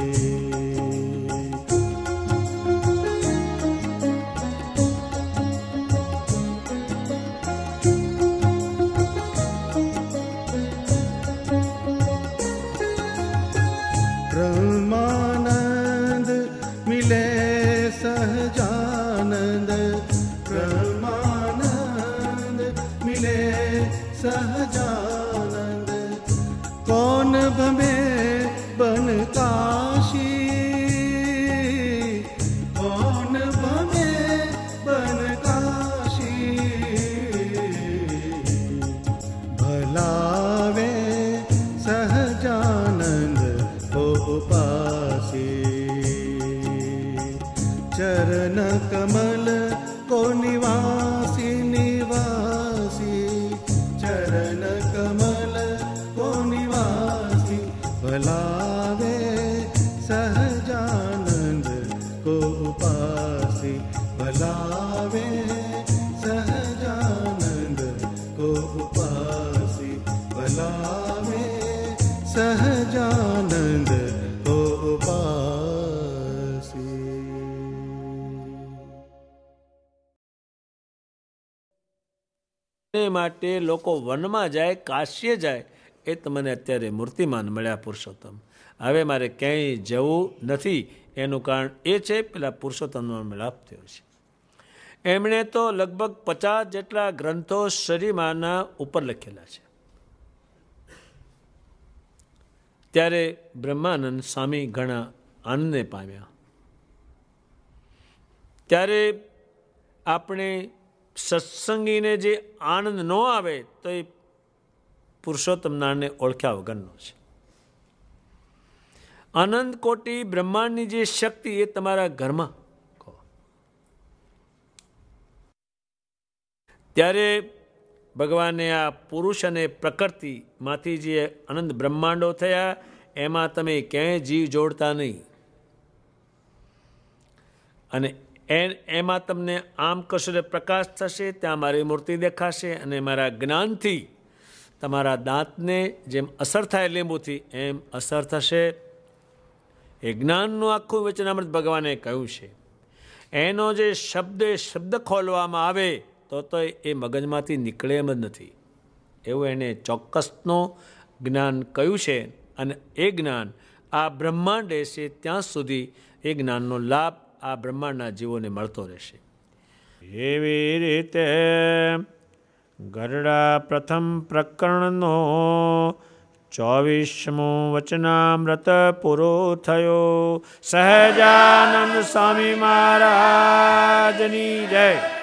ब्रह्मानंद मिले सहजानंद, ब्रह्मानंद मिले सहजानंद। कौन भमे बन काशी, कौन भमे बन काशी। भलावे सहजानंद को उपासे। चरण कमल को निवासी निवासी, चरण कमल को निवासी। भलावे सहजानंद को उपासी, भलावे सहजानंद को उपासी। भलावे सहजानंद को उपासी। એ માટે લોકો વનમાં જાય, કાશીએ જાય, એ તમને અત્યારે મૂર્તિમાન મળ્યા પુરુષોત્તમ. હવે મારે ક્યાંય જવું નથી. એનું કારણ એ છે પેલા પુરુષોત્તમનો મિલાપ થયો છે. એમણે તો લગભગ 50 જેટલા ગ્રંથો શરીમાના ઉપર લખેલા છે. ત્યારે બ્રહ્માનંદ સ્વામી ઘણા આનંદને પામ્યા. ત્યારે આપણે સત્સંગીને જે આનંદ ન આવે તો એ પુરુષોત્તમ નારાયણને ઓળખ્યા વગરનો છે. અનંત કોટી બ્રહ્માંડની જે શક્તિ એ તમારા ઘરમાં કહો. ત્યારે ભગવાને આ પુરુષ અને પ્રકૃતિમાંથી જે અનંત બ્રહ્માંડો થયા એમાં તમે ક્યાંય જીવ જોડતા નહીં. અને એમાં તમને આમ કશો પ્રકાશ થશે, ત્યાં મારી મૂર્તિ દેખાશે અને મારા જ્ઞાનથી તમારા દાંતને જેમ અસર થાય લીંબુથી એમ અસર થશે. એ જ્ઞાનનું આખું વચનામૃત ભગવાને કહ્યું છે. એનો જે શબ્દ ખોલવામાં આવે તો એ મગજમાંથી નીકળે એમ જ નથી. એવું એને ચોક્કસનું જ્ઞાન કહ્યું છે. અને એ જ્ઞાન આ બ્રહ્માંડ રહેશે ત્યાં સુધી એ જ્ઞાનનો લાભ આ બ્રહ્માંડના જીવોને મળતો રહેશે. એવી રીતે ગરડા પ્રથમ પ્રકરણનો 24મો વચનામૃત પૂરો થયો. સહજાનંદ સ્વામી મહારાજની જય.